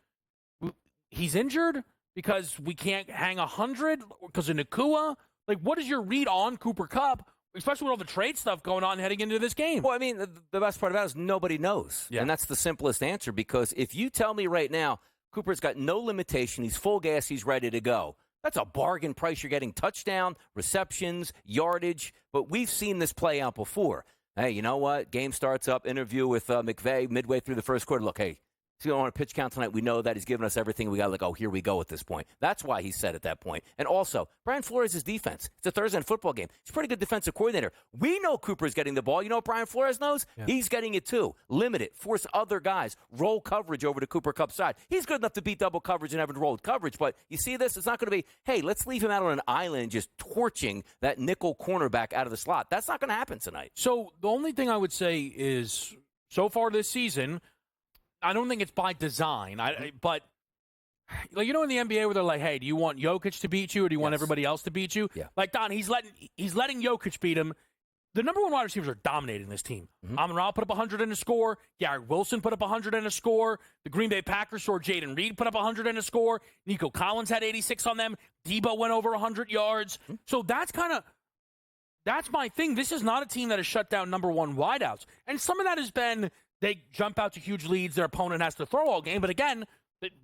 he's injured? Because we can't hang 100? Because of Nacua? Like, what is your read on Cooper Kupp? Especially with all the trade stuff going on heading into this game. Well, I mean, the best part about it is nobody knows. Yeah. And that's the simplest answer, because if you tell me right now Cooper's got no limitation, he's full gas, he's ready to go, that's a bargain price. You're getting touchdown, receptions, yardage. But we've seen this play out before. Hey, you know what? Game starts up, interview with McVay midway through the first quarter. Look, hey, he's going on a pitch count tonight. We know that he's given us everything. We got to like, oh, here we go at this point. That's why he said at that point. And also, Brian Flores' defense. It's a Thursday night football game. He's a pretty good defensive coordinator. We know Cooper's getting the ball. You know what Brian Flores knows? Yeah. He's getting it too. Limit it. Force other guys. Roll coverage over to Cooper Kupp's side. He's good enough to beat double coverage and having rolled coverage. But you see this? It's not going to be, hey, let's leave him out on an island just torching that nickel cornerback out of the slot. That's not going to happen tonight. So the only thing I would say is, so far this season, I don't think it's by design, but like, in the NBA where they're like, hey, do you want Jokic to beat you or do you want everybody else to beat you? Yeah. Like, Don, he's letting Jokic beat him. The number one wide receivers are dominating this team. Mm-hmm. Amon-Ra put up 100 in a score. Garrett Wilson put up 100 in a score. The Green Bay Packers saw Jaden Reed put up 100 in a score. Nico Collins had 86 on them. Debo went over 100 yards. Mm-hmm. So that's my thing. This is not a team that has shut down number one wideouts. And some of that has been they jump out to huge leads. Their opponent has to throw all game. But again,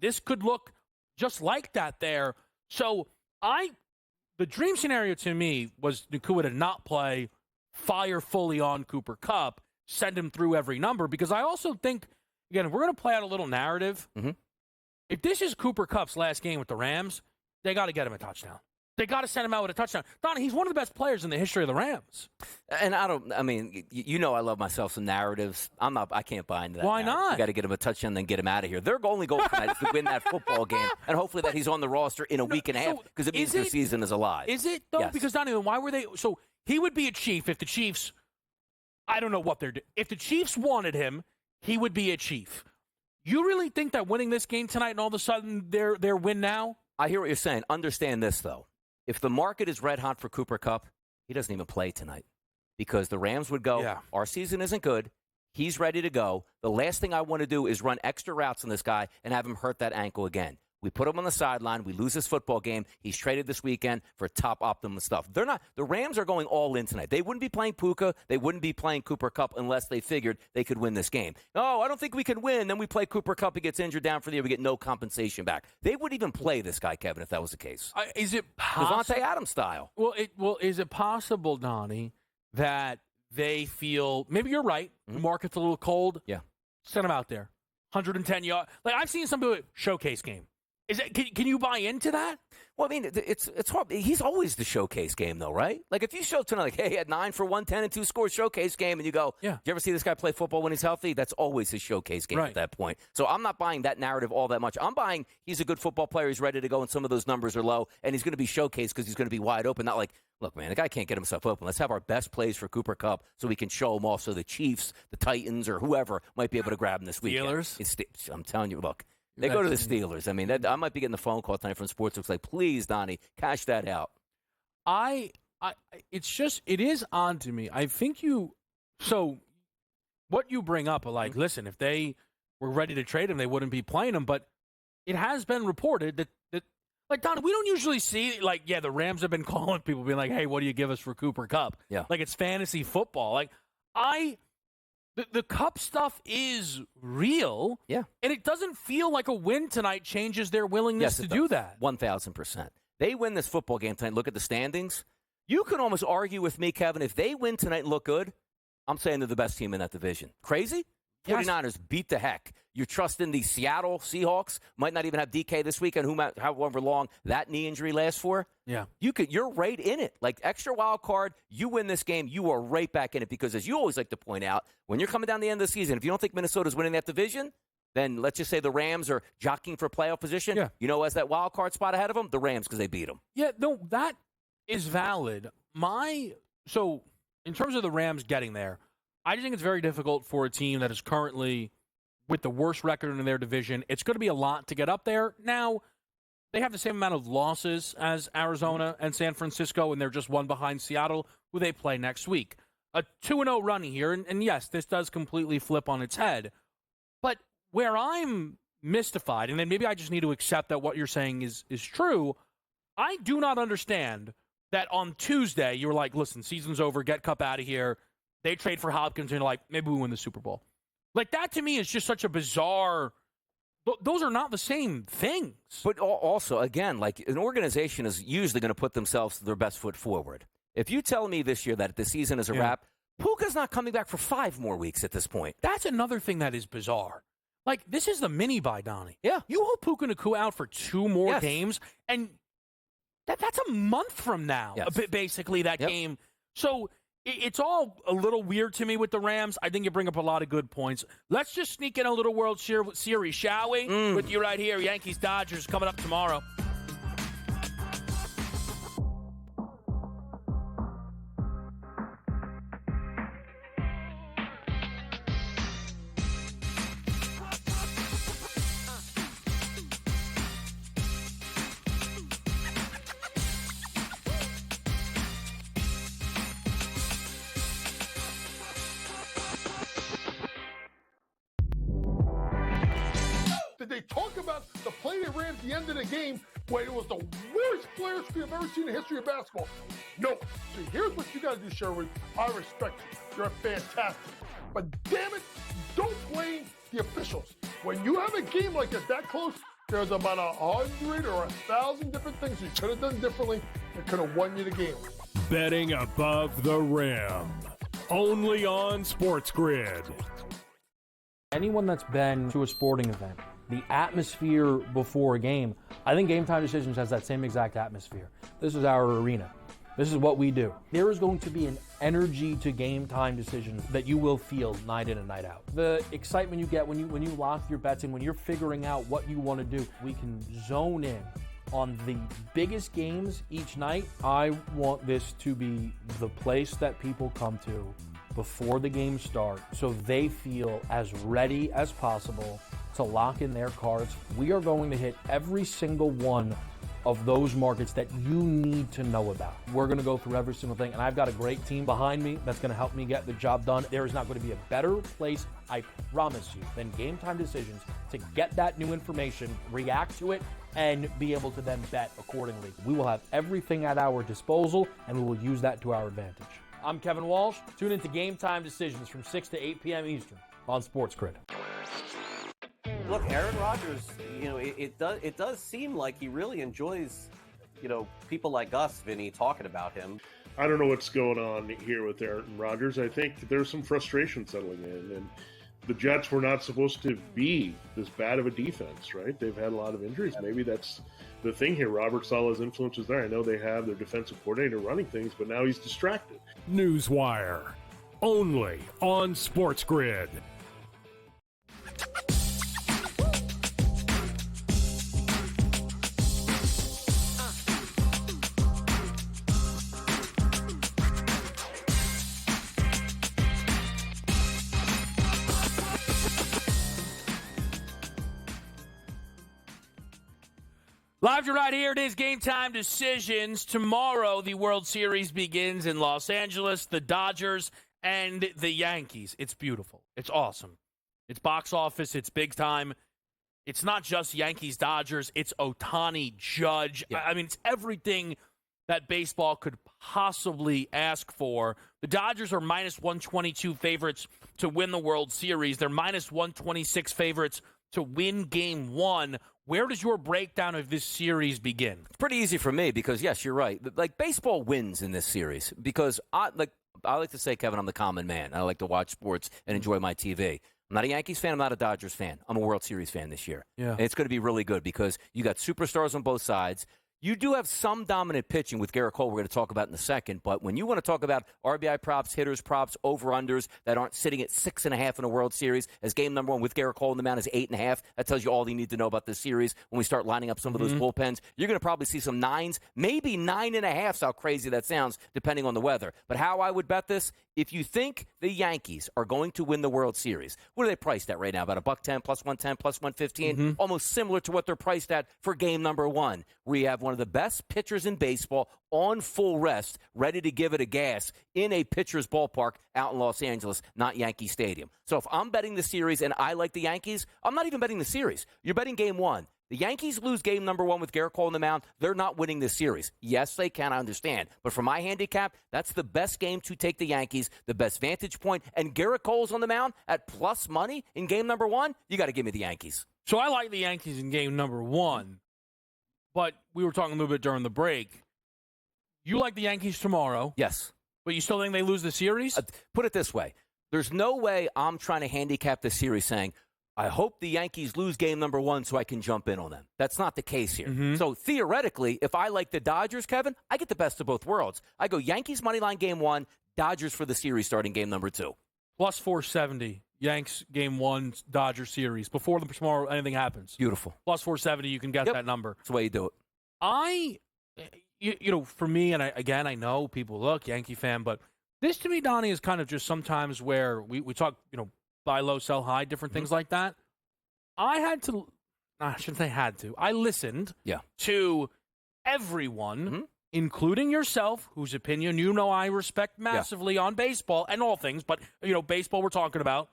this could look just like that there. So the dream scenario to me was Nacua to not play, fire fully on Cooper Kupp, send him through every number. Because I also think, again, if we're going to play out a little narrative, if this is Cooper Kupp's last game with the Rams, they got to get him a touchdown. They got to send him out with a touchdown. Don, he's one of the best players in the history of the Rams. And I love myself some narratives. I can't buy into that. Why not? You got to get him a touchdown, then get him out of here. Their only goal tonight is to win that football game, and hopefully that he's on the roster in a week and a half, because it means the season is alive. Is it, though? Yes. Because, Don, why were they? So he would be a Chief if the Chiefs, I don't know what they're doing. If the Chiefs wanted him, he would be a Chief. You really think that winning this game tonight and all of a sudden they're win now? I hear what you're saying. Understand this, though. If the market is red hot for Cooper Kupp, he doesn't even play tonight, because the Rams would go, our season isn't good. He's ready to go. The last thing I want to do is run extra routes on this guy and have him hurt that ankle again. We put him on the sideline. We lose this football game. He's traded this weekend for top optimum stuff. The Rams are going all in tonight. They wouldn't be playing Puka. They wouldn't be playing Cooper Kupp unless they figured they could win this game. Oh, I don't think we can win. Then we play Cooper Kupp. He gets injured down for the year. We get no compensation back. They wouldn't even play this guy, Kevin, if that was the case. Is it possible? Devontae Adams style. Well, is it possible, Donnie, that they feel, maybe you're right, the market's a little cold. Yeah. Send him out there. 110 yards. Like, I've seen some do it, showcase game. Can you buy into that? Well, I mean, it's hard. He's always the showcase game, though, right? Like, if you show tonight, like, hey, he had 9 for 110 and 2 scores showcase game, and you go, yeah. Do you ever see this guy play football when he's healthy? That's always his showcase game at that point. So I'm not buying that narrative all that much. I'm buying he's a good football player. He's ready to go, and some of those numbers are low, and he's going to be showcased because he's going to be wide open. Not like, look, man, the guy can't get himself open. Let's have our best plays for Cooper Kupp so we can show him off so the Chiefs, the Titans, or whoever might be able to grab him this weekend. Steelers? I'm telling you, look. They go to the Steelers. I mean, I might be getting a phone call tonight from sports. It's like, please, Donnie, cash that out. It is odd to me. I think so what you bring up, like, listen, if they were ready to trade him, they wouldn't be playing him. But it has been reported that like, Donnie, we don't usually see, like, the Rams have been calling people, being like, hey, what do you give us for Cooper Kupp? Yeah. Like, it's fantasy football. Like, The Kupp stuff is real, and it doesn't feel like a win tonight changes their willingness to do that. 1,000%. They win this football game tonight. Look at the standings. You can almost argue with me, Kevin, if they win tonight and look good, I'm saying they're the best team in that division. Crazy? 49ers beat the heck. You're trusting the Seattle Seahawks. Might not even have DK this weekend, however long that knee injury lasts for. Yeah. You're right in it. Like, extra wild card, you win this game, you are right back in it. Because as you always like to point out, when you're coming down the end of the season, if you don't think Minnesota's winning that division, then let's just say the Rams are jockeying for playoff position. Yeah. You know who has that wild card spot ahead of them? The Rams, because they beat them. Yeah, no, that is valid. So in terms of the Rams getting there, I think it's very difficult for a team that is currently with the worst record in their division. It's going to be a lot to get up there. Now, they have the same amount of losses as Arizona and San Francisco, and they're just one behind Seattle, who they play next week. A 2-0 run here, and yes, this does completely flip on its head. But where I'm mystified, and then maybe I just need to accept that what you're saying is true, I do not understand that on Tuesday you were like, listen, season's over, get Cup out of here. They trade for Hopkins, and you're like, maybe we win the Super Bowl. Like, that to me is just such a bizarre. Those are not the same things. But also, again, like, an organization is usually going to put themselves their best foot forward. If you tell me this year that the season is a wrap, Puka's not coming back for 5 more weeks at this point. That's another thing that is bizarre. Like, this is the mini-bye, Donnie. Yeah. You hold Puka Nacua out for 2 more games, and that's a month from now, basically, that game. So it's all a little weird to me with the Rams. I think you bring up a lot of good points. Let's just sneak in a little World Series, shall we? With you right here, Yankees-Dodgers coming up tomorrow. Did they talk about the play they ran at the end of the game when it was the worst players we've ever seen in the history of basketball? No. See, here's what you got to do, Sherwood. I respect you. You're fantastic. But damn it, don't blame the officials. When you have a game like this that close, there's about 100 or 1,000 different things you could have done differently that could have won you the game. Betting above the rim. Only on SportsGrid. Anyone that's been to a sporting event, the atmosphere before a game, I think GameTime Decisions has that same exact atmosphere. This is our arena. This is what we do. There is going to be an energy to GameTime Decisions that you will feel night in and night out. The excitement you get when you lock your bets in, when you're figuring out what you want to do, we can zone in on the biggest games each night. I want this to be the place that people come to before the games start so they feel as ready as possible to lock in their cards. We are going to hit every single one of those markets that you need to know about. We're going to go through every single thing, and I've got a great team behind me that's going to help me get the job done. There is not going to be a better place, I promise you, than GameTime Decisions to get that new information, react to it, and be able to then bet accordingly. We will have everything at our disposal, and we will use that to our advantage. I'm Kevin Walsh. Tune into GameTime Decisions from 6 to 8 p.m. Eastern on SportsGrid. Look, Aaron Rodgers, it does seem like he really enjoys, people like us, Vinny, talking about him. I don't know what's going on here with Aaron Rodgers. I think there's some frustration settling in, and the Jets were not supposed to be this bad of a defense, right? They've had a lot of injuries. Maybe that's the thing here. Robert Saleh's influence is there. I know they have their defensive coordinator running things, but now he's distracted. Newswire. Only on SportsGrid. Live to right here, it is Game Time Decisions. Tomorrow, the World Series begins in Los Angeles, the Dodgers and the Yankees. It's beautiful. It's awesome. It's box office. It's big time. It's not just Yankees-Dodgers. It's Ohtani, Judge. Yeah. I mean, it's everything that baseball could possibly ask for. The Dodgers are minus 122 favorites to win the World Series. They're minus 126 favorites to win Game 1. Where does your breakdown of this series begin? It's pretty easy for me because, yes, you're right. Like, baseball wins in this series because I like to say, Kevin, I'm the common man. I like to watch sports and enjoy my TV. I'm I'm not a Yankees fan. I'm not a Dodgers fan. I'm a World Series fan this year. Yeah. And it's going to be really good because you got superstars on both sides. You do have some dominant pitching with Garrett Cole we're going to talk about in a second, but when you want to talk about RBI props, hitters props, over-unders that aren't sitting at 6.5 in a World Series, as game number 1 with Garrett Cole in the mound is 8.5, that tells you all you need to know about this series. When we start lining up some of those bullpens, you're going to probably see some 9s, maybe 9.5s, how crazy that sounds, depending on the weather. But how I would bet this, if you think the Yankees are going to win the World Series, what are they priced at right now? About $110, plus 110, plus 115? Almost similar to what they're priced at for game number 1. We have one of the best pitchers in baseball on full rest, ready to give it a gas in a pitcher's ballpark out in Los Angeles, not Yankee Stadium. So if I'm betting the series and I like the Yankees, I'm not even betting the series. You're betting game 1. The Yankees lose game number 1 with Garrett Cole on the mound. They're not winning this series. Yes, they can, I understand. But for my handicap, that's the best game to take the Yankees, the best vantage point. And Garrett Cole's on the mound at plus money in game number 1. You got to give me the Yankees. So I like the Yankees in game number 1. But we were talking a little bit during the break. You like the Yankees tomorrow. Yes. But you still think they lose the series? Put it this way. There's no way I'm trying to handicap the series saying, I hope the Yankees lose game number 1 so I can jump in on them. That's not the case here. So theoretically, if I like the Dodgers, Kevin, I get the best of both worlds. I go Yankees money line game 1, Dodgers for the series starting game number 2. Plus 470. Yanks game 1, Dodgers series. Before tomorrow anything happens. Beautiful. Plus 470, you can get that number. That's the way you do it. For me, and I know people look, Yankee fan, but this to me, Donnie, is kind of just sometimes where we talk, buy low, sell high, different things like that. I shouldn't say had to. I listened to everyone, including yourself, whose opinion I respect massively on baseball and all things, but, baseball we're talking about.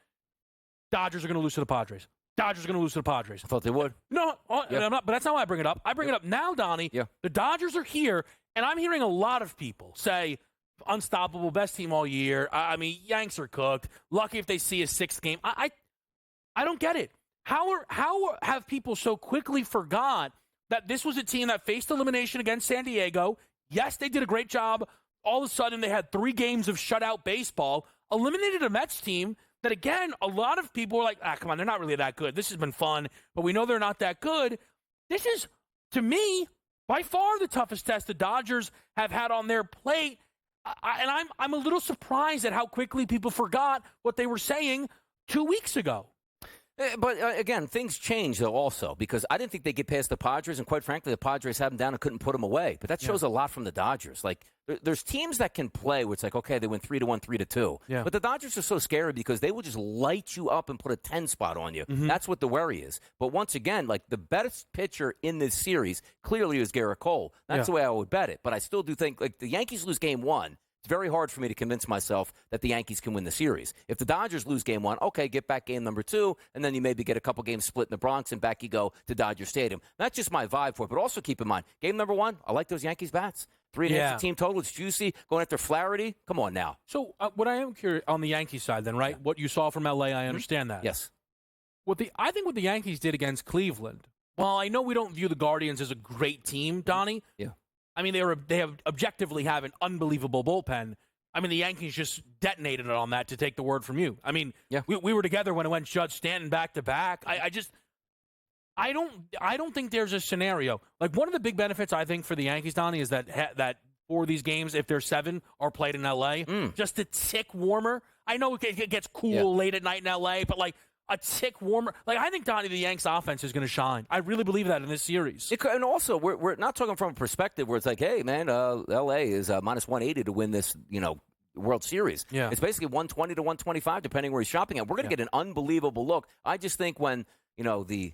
Dodgers are going to lose to the Padres. Dodgers are going to lose to the Padres. I thought they would. No, I'm not, but that's not why I bring it up. I bring it up now, Donnie. Yeah. The Dodgers are here, and I'm hearing a lot of people say, unstoppable, best team all year. I mean, Yanks are cooked. Lucky if they see a 6th game. I don't get it. How have people so quickly forgot that this was a team that faced elimination against San Diego? Yes, they did a great job. All of a sudden, they had 3 games of shutout baseball, eliminated a Mets team that, again, a lot of people were like, come on, they're not really that good. This has been fun, but we know they're not that good. This is, to me, by far the toughest test the Dodgers have had on their plate. And I'm a little surprised at how quickly people forgot what they were saying 2 weeks ago. But, again, things change, though, also, because I didn't think they'd get past the Padres, and quite frankly, the Padres had them down and couldn't put them away. But that shows a lot from the Dodgers. Like, there's teams that can play where it's like, okay, they win 3-1, 3-2. Yeah. But the Dodgers are so scary because they will just light you up and put a 10 spot on you. That's what the worry is. But once again, like, the best pitcher in this series clearly is Garrett Cole. That's the way I would bet it. But I still do think, like, the Yankees lose game 1. It's very hard for me to convince myself that the Yankees can win the series. If the Dodgers lose game 1, okay, get back game number 2, and then you maybe get a couple games split in the Bronx, and back you go to Dodger Stadium. That's just my vibe for it. But also keep in mind, game number 1, I like those Yankees bats. 3.5 team total. It's juicy. Going after Flaherty. Come on now. So what I am curious on the Yankees side then, right? What you saw from L.A., I understand that. Yes. I think what the Yankees did against Cleveland, well, I know we don't view the Guardians as a great team, Donnie. Yeah. I mean, they have objectively have an unbelievable bullpen. I mean, the Yankees just detonated it on that, to take the word from you. I mean, we were together when it went Judge Stanton back to back. I don't think there's a scenario. Like, one of the big benefits I think for the Yankees, Donnie, is that for these games, if they're 7, are played in L.A., just a tick warmer. I know it gets cool late at night in L.A., but like a tick warmer. Like, I think, Donnie, the Yanks offense is going to shine. I really believe that in this series. And also, we're not talking from a perspective where it's like, hey, man, L.A. is minus 180 to win this, World Series. Yeah. It's basically 120 to 125, depending where he's shopping at. We're going to get an unbelievable look. I just think when, the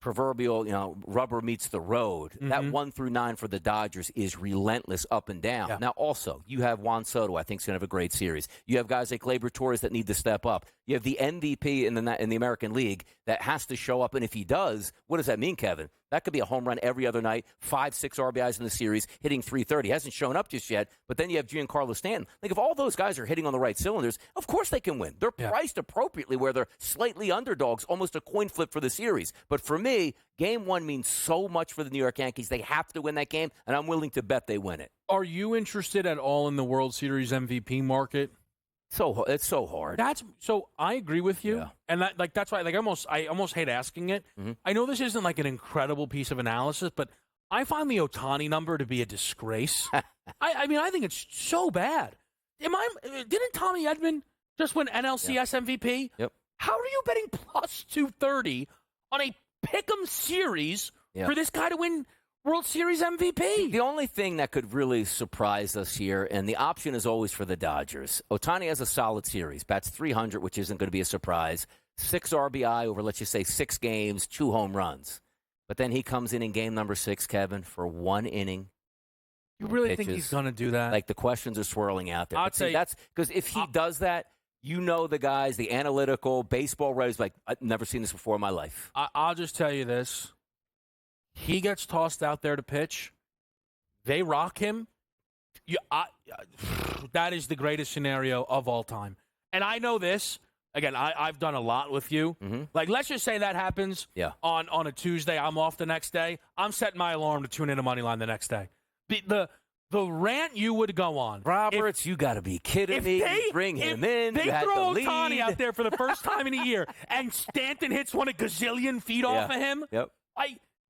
proverbial, rubber meets the road, that 1 through 9 for the Dodgers is relentless up and down. Yeah. Now, also, you have Juan Soto, I think, is going to have a great series. You have guys like Gleyber Torres that need to step up. You have the MVP in the American League that has to show up, and if he does, what does that mean, Kevin? That could be a home run every other night, 5-6 RBIs in the series, hitting .330. He hasn't shown up just yet, but then you have Giancarlo Stanton. Like, if all those guys are hitting on the right cylinders, of course they can win. They're priced appropriately where they're slightly underdogs, almost a coin flip for the series. But for me, game 1 means so much for the New York Yankees. They have to win that game, and I'm willing to bet they win it. Are you interested at all in the World Series MVP market? It's so hard. I agree with you, Yeah. and that's why I almost hate asking it. Mm-hmm. I know this isn't like an incredible piece of analysis, but I find the Ohtani number to be a disgrace. I mean, I think it's so bad. Didn't Tommy Edman just win NLCS MVP? Yep. How are you betting plus 230 on a pick'em series for this guy to win World Series MVP? The only thing that could really surprise us here, and the option is always for the Dodgers. Ohtani has a solid series, bats 300, which isn't going to be a surprise. 6 RBI over, let's just say, 6 games, 2 home runs. But then he comes in game number 6, Kevin, for 1 inning. You really think he's going to do that? Like, the questions are swirling out there. I'd say that's because if he does that, you know the guys, the analytical, baseball writers, like, I've never seen this before in my life. I'll just tell you this. He gets tossed out there to pitch. They rock him. That is the greatest scenario of all time. And I know this. Again, I've done a lot with you. Mm-hmm. Like, let's just say that happens on a Tuesday. I'm off the next day. I'm setting my alarm to tune into Moneyline the next day. The rant you would go on. Roberts, you got to be kidding me. Bring him in. They throw Ohtani out there for the first time in a year, and Stanton hits one a gazillion feet off of him. Yep.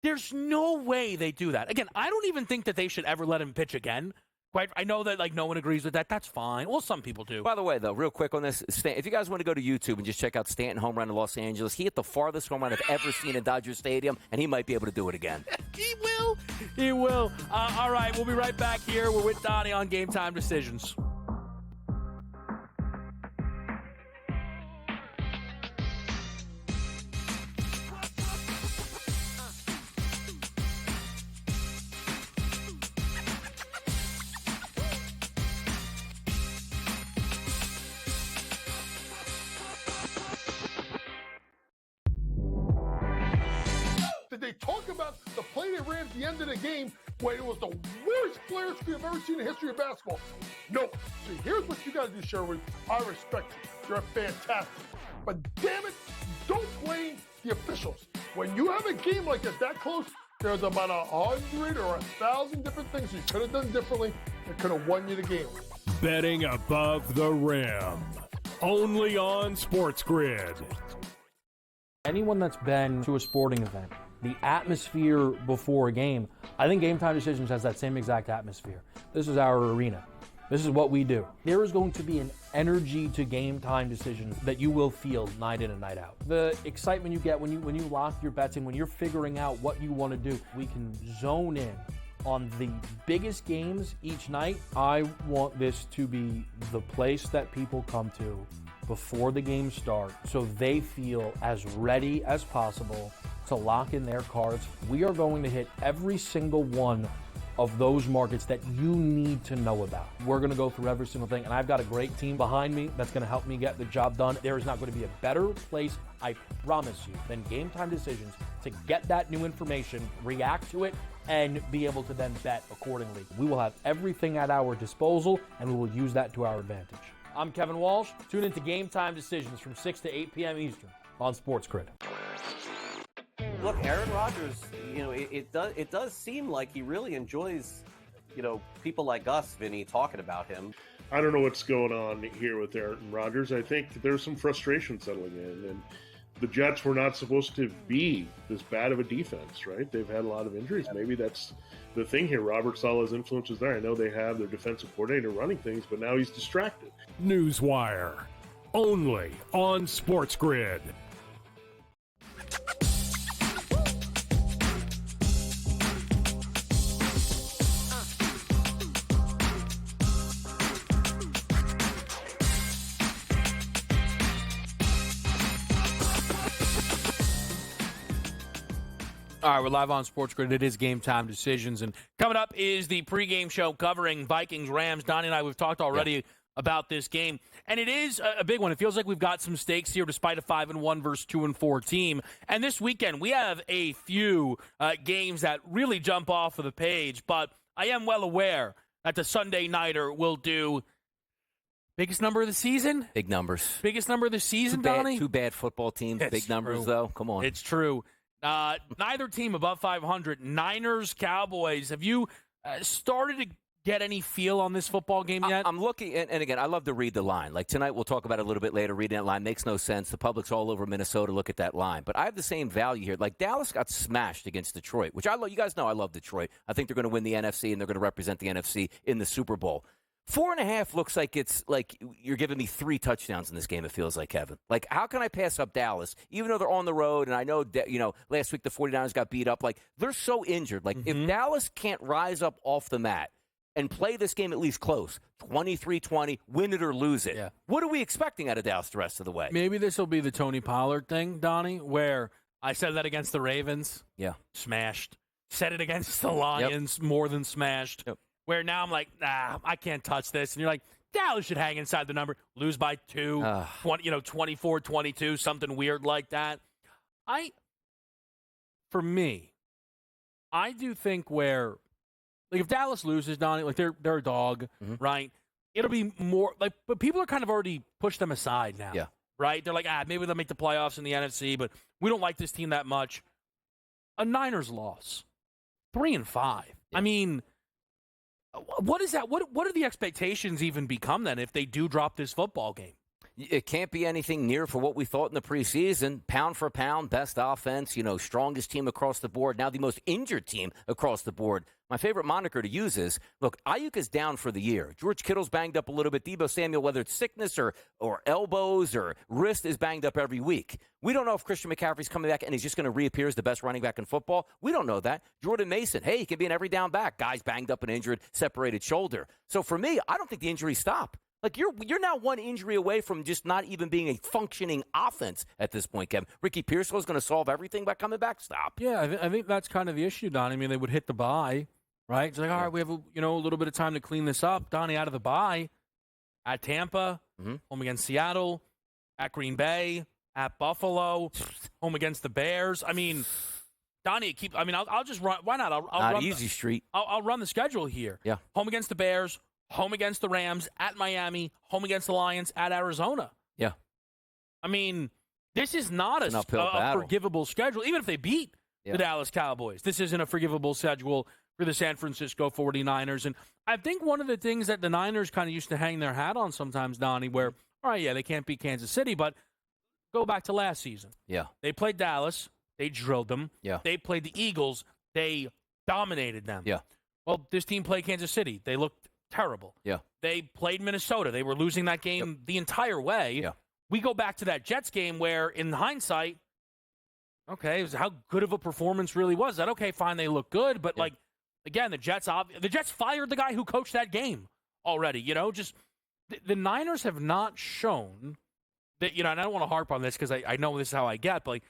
There's no way they do that. Again, I don't even think that they should ever let him pitch again. I know that no one agrees with that. That's fine. Well, some people do. By the way, though, real quick on this, if you guys want to go to YouTube and just check out Stanton home run in Los Angeles, he hit the farthest home run I've ever seen in Dodger Stadium, and he might be able to do it again. He will. He will. All right, we'll be right back here. We're with Donnie on Game Time Decisions. They talk about the play they ran at the end of the game when it was the worst player screen I've ever seen in the history of basketball. No. See, here's what you got to do, Sherwood. I respect you. You're fantastic. But damn it, don't blame the officials. When you have a game like that close, there's about 100 or 1,000 different things you could have done differently that could have won you the game. Betting above the rim. Only on SportsGrid. Anyone that's been to a sporting event, the atmosphere before a game, I think Game Time Decisions has that same exact atmosphere. This is our arena. This is what we do. There is going to be an energy to Game Time Decisions that you will feel night in and night out. The excitement you get when you lock your bets in, when you're figuring out what you want to do, we can zone in on the biggest games each night. I want this to be the place that people come to before the games start so they feel as ready as possible to lock in their cards. We are going to hit every single one of those markets that you need to know about. We're going to go through every single thing, and I've got a great team behind me that's going to help me get the job done. There is not going to be a better place, I promise you, than Game Time Decisions to get that new information, react to it, and be able to then bet accordingly. We will have everything at our disposal, and we will use that to our advantage. I'm Kevin Walsh. Tune into Game Time Decisions from 6 to 8 p.m. Eastern on SportsGrid. Look, Aaron Rodgers, it does seem like he really enjoys, people like us, Vinny, talking about him. I don't know what's going on here with Aaron Rodgers. I think there's some frustration settling in, and the Jets were not supposed to be this bad of a defense, right? They've had a lot of injuries. Maybe that's the thing here. Robert Saleh's influence is there. I know they have their defensive coordinator running things, but now he's distracted. Newswire, only on SportsGrid. All right, we're live on SportsGrid. It is Game Time Decisions. And coming up is the pregame show covering Vikings-Rams. Donnie and I, we've talked already about this game. And it is a big one. It feels like we've got some stakes here despite a 5-1 versus 2-4 team. And this weekend, we have a few games that really jump off of the page. But I am well aware that the Sunday Nighter will do biggest number of the season? Big numbers. Biggest number of the season, Donnie? Two bad football teams. Big numbers, though. Come on. It's true. Neither team above 500. Niners, Cowboys. Have you started to get any feel on this football game yet? I'm looking, and again, I love to read the line. Like tonight, we'll talk about it a little bit later. Reading that line makes no sense. The public's all over Minnesota. Look at that line. But I have the same value here. Like Dallas got smashed against Detroit, which I love. You guys know I love Detroit. I think they're going to win the NFC, and they're going to represent the NFC in the Super Bowl. 4.5 looks like it's like you're giving me 3 touchdowns in this game, it feels like, Kevin. Like, how can I pass up Dallas, even though they're on the road? And I know, last week the 49ers got beat up. Like, they're so injured. Like, if Dallas can't rise up off the mat and play this game at least close, 23-20, win it or lose it, what are we expecting out of Dallas the rest of the way? Maybe this will be the Tony Pollard thing, Donnie, where I said that against the Ravens. Yeah. Smashed. Said it against the Lions, more than smashed. Yep. Where now I'm like, I can't touch this. And you're like, Dallas should hang inside the number, lose by 2, 24-22, something weird like that. For me, I do think where, like if Dallas loses, Donnie, like they're a dog, right? It'll be more like, but people are kind of already pushed them aside now, right? They're like, maybe they'll make the playoffs in the NFC, but we don't like this team that much. A Niners loss, 3-5. Yeah. I mean, what is that? What are the expectations even become then if they do drop this football game? It can't be anything near for what we thought in the preseason. Pound for pound, best offense, strongest team across the board. Now the most injured team across the board. My favorite moniker to use is, look, Ayuk is down for the year. George Kittle's banged up a little bit. Deebo Samuel, whether it's sickness or elbows or wrist, is banged up every week. We don't know if Christian McCaffrey's coming back and he's just going to reappear as the best running back in football. We don't know that. Jordan Mason, hey, he can be an every down back. Guy's banged up and injured, separated shoulder. So for me, I don't think the injuries stop. Like, you're now one injury away from just not even being a functioning offense at this point, Kevin. Ricky Pearsall's going to solve everything by coming back. Stop. Yeah, I think that's kind of the issue, Donnie. I mean, they would hit the bye, right? It's like, all right, we have a little bit of time to clean this up. Donnie out of the bye at Tampa, home against Seattle, at Green Bay, at Buffalo, home against the Bears. I mean, Donnie, I'll just run. Why not? I'll run easy street. I'll run the schedule here. Yeah. Home against the Bears. Home against the Rams, at Miami, home against the Lions, at Arizona. Yeah. I mean, this is not a forgivable schedule, even if they beat the Dallas Cowboys. This isn't a forgivable schedule for the San Francisco 49ers. And I think one of the things that the Niners kind of used to hang their hat on sometimes, Donnie, where, all right, they can't beat Kansas City, but go back to last season. Yeah. They played Dallas. They drilled them. Yeah. They played the Eagles. They dominated them. Yeah. Well, this team played Kansas City. They looked terrible. Yeah. They played Minnesota. They were losing that game the entire way. Yeah. We go back to that Jets game where, in hindsight, okay, it was how good of a performance really was that. Okay, fine, they look good, but again, the Jets fired the guy who coached that game already. Just the Niners have not shown that. And I don't want to harp on this because I know this is how I get, but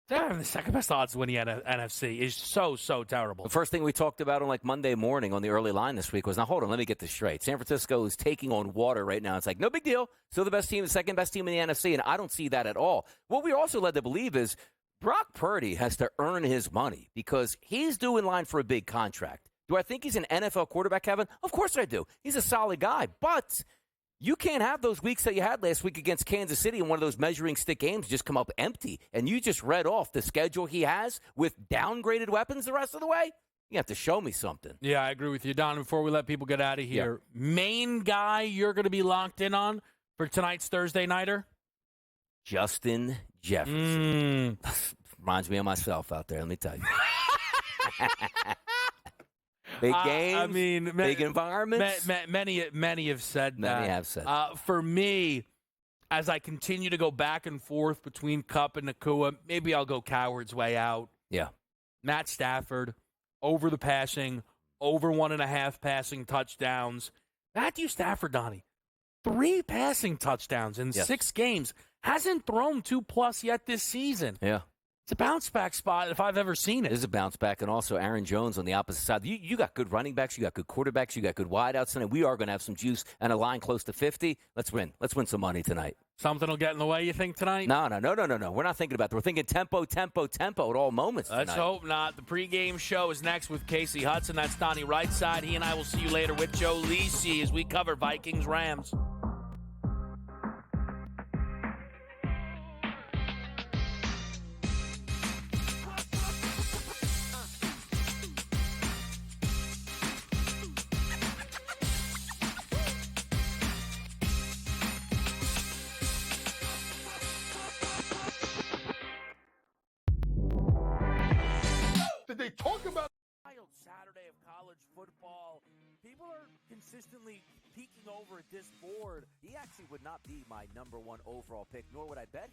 they're having the second best odds to win the NFC is so terrible. The first thing we talked about on Monday morning on the early line this week was, now hold on, let me get this straight. San Francisco is taking on water right now. It's like, no big deal. Still the best team, the second best team in the NFC, and I don't see that at all. What we're also led to believe is Brock Purdy has to earn his money because he's due in line for a big contract. Do I think he's an NFL quarterback, Kevin? Of course I do. He's a solid guy, but you can't have those weeks that you had last week against Kansas City in one of those measuring stick games just come up empty. And you just read off the schedule he has with downgraded weapons the rest of the way. You have to show me something. Yeah, I agree with you, Don. Before we let people get out of here, main guy you're going to be locked in on for tonight's Thursday Nighter? Justin Jefferson. Reminds me of myself out there, let me tell you. Big games, big environments. Many have said that. Many have said that. For me, as I continue to go back and forth between Kupp and Nacua, maybe I'll go Coward's way out. Yeah. Matt Stafford, over the passing, over 1.5 passing touchdowns. Matthew Stafford, Donnie, 3 passing touchdowns in 6 games. Hasn't thrown 2+ yet this season. Yeah. It's a bounce-back spot if I've ever seen it. It is a bounce-back, and also Aaron Jones on the opposite side. You got good running backs, you got good quarterbacks, you got good wideouts tonight. We are going to have some juice and a line close to 50. Let's win. Let's win some money tonight. Something will get in the way, you think, tonight? No. We're not thinking about that. We're thinking tempo at all moments tonight. Let's hope not. The pregame show is next with Casey Hudson. That's Donnie Rightside. He and I will see you later with Joe Lisi as we cover Vikings-Rams. consistently peeking over at this board. He actually would not be my number one overall pick, nor would I bet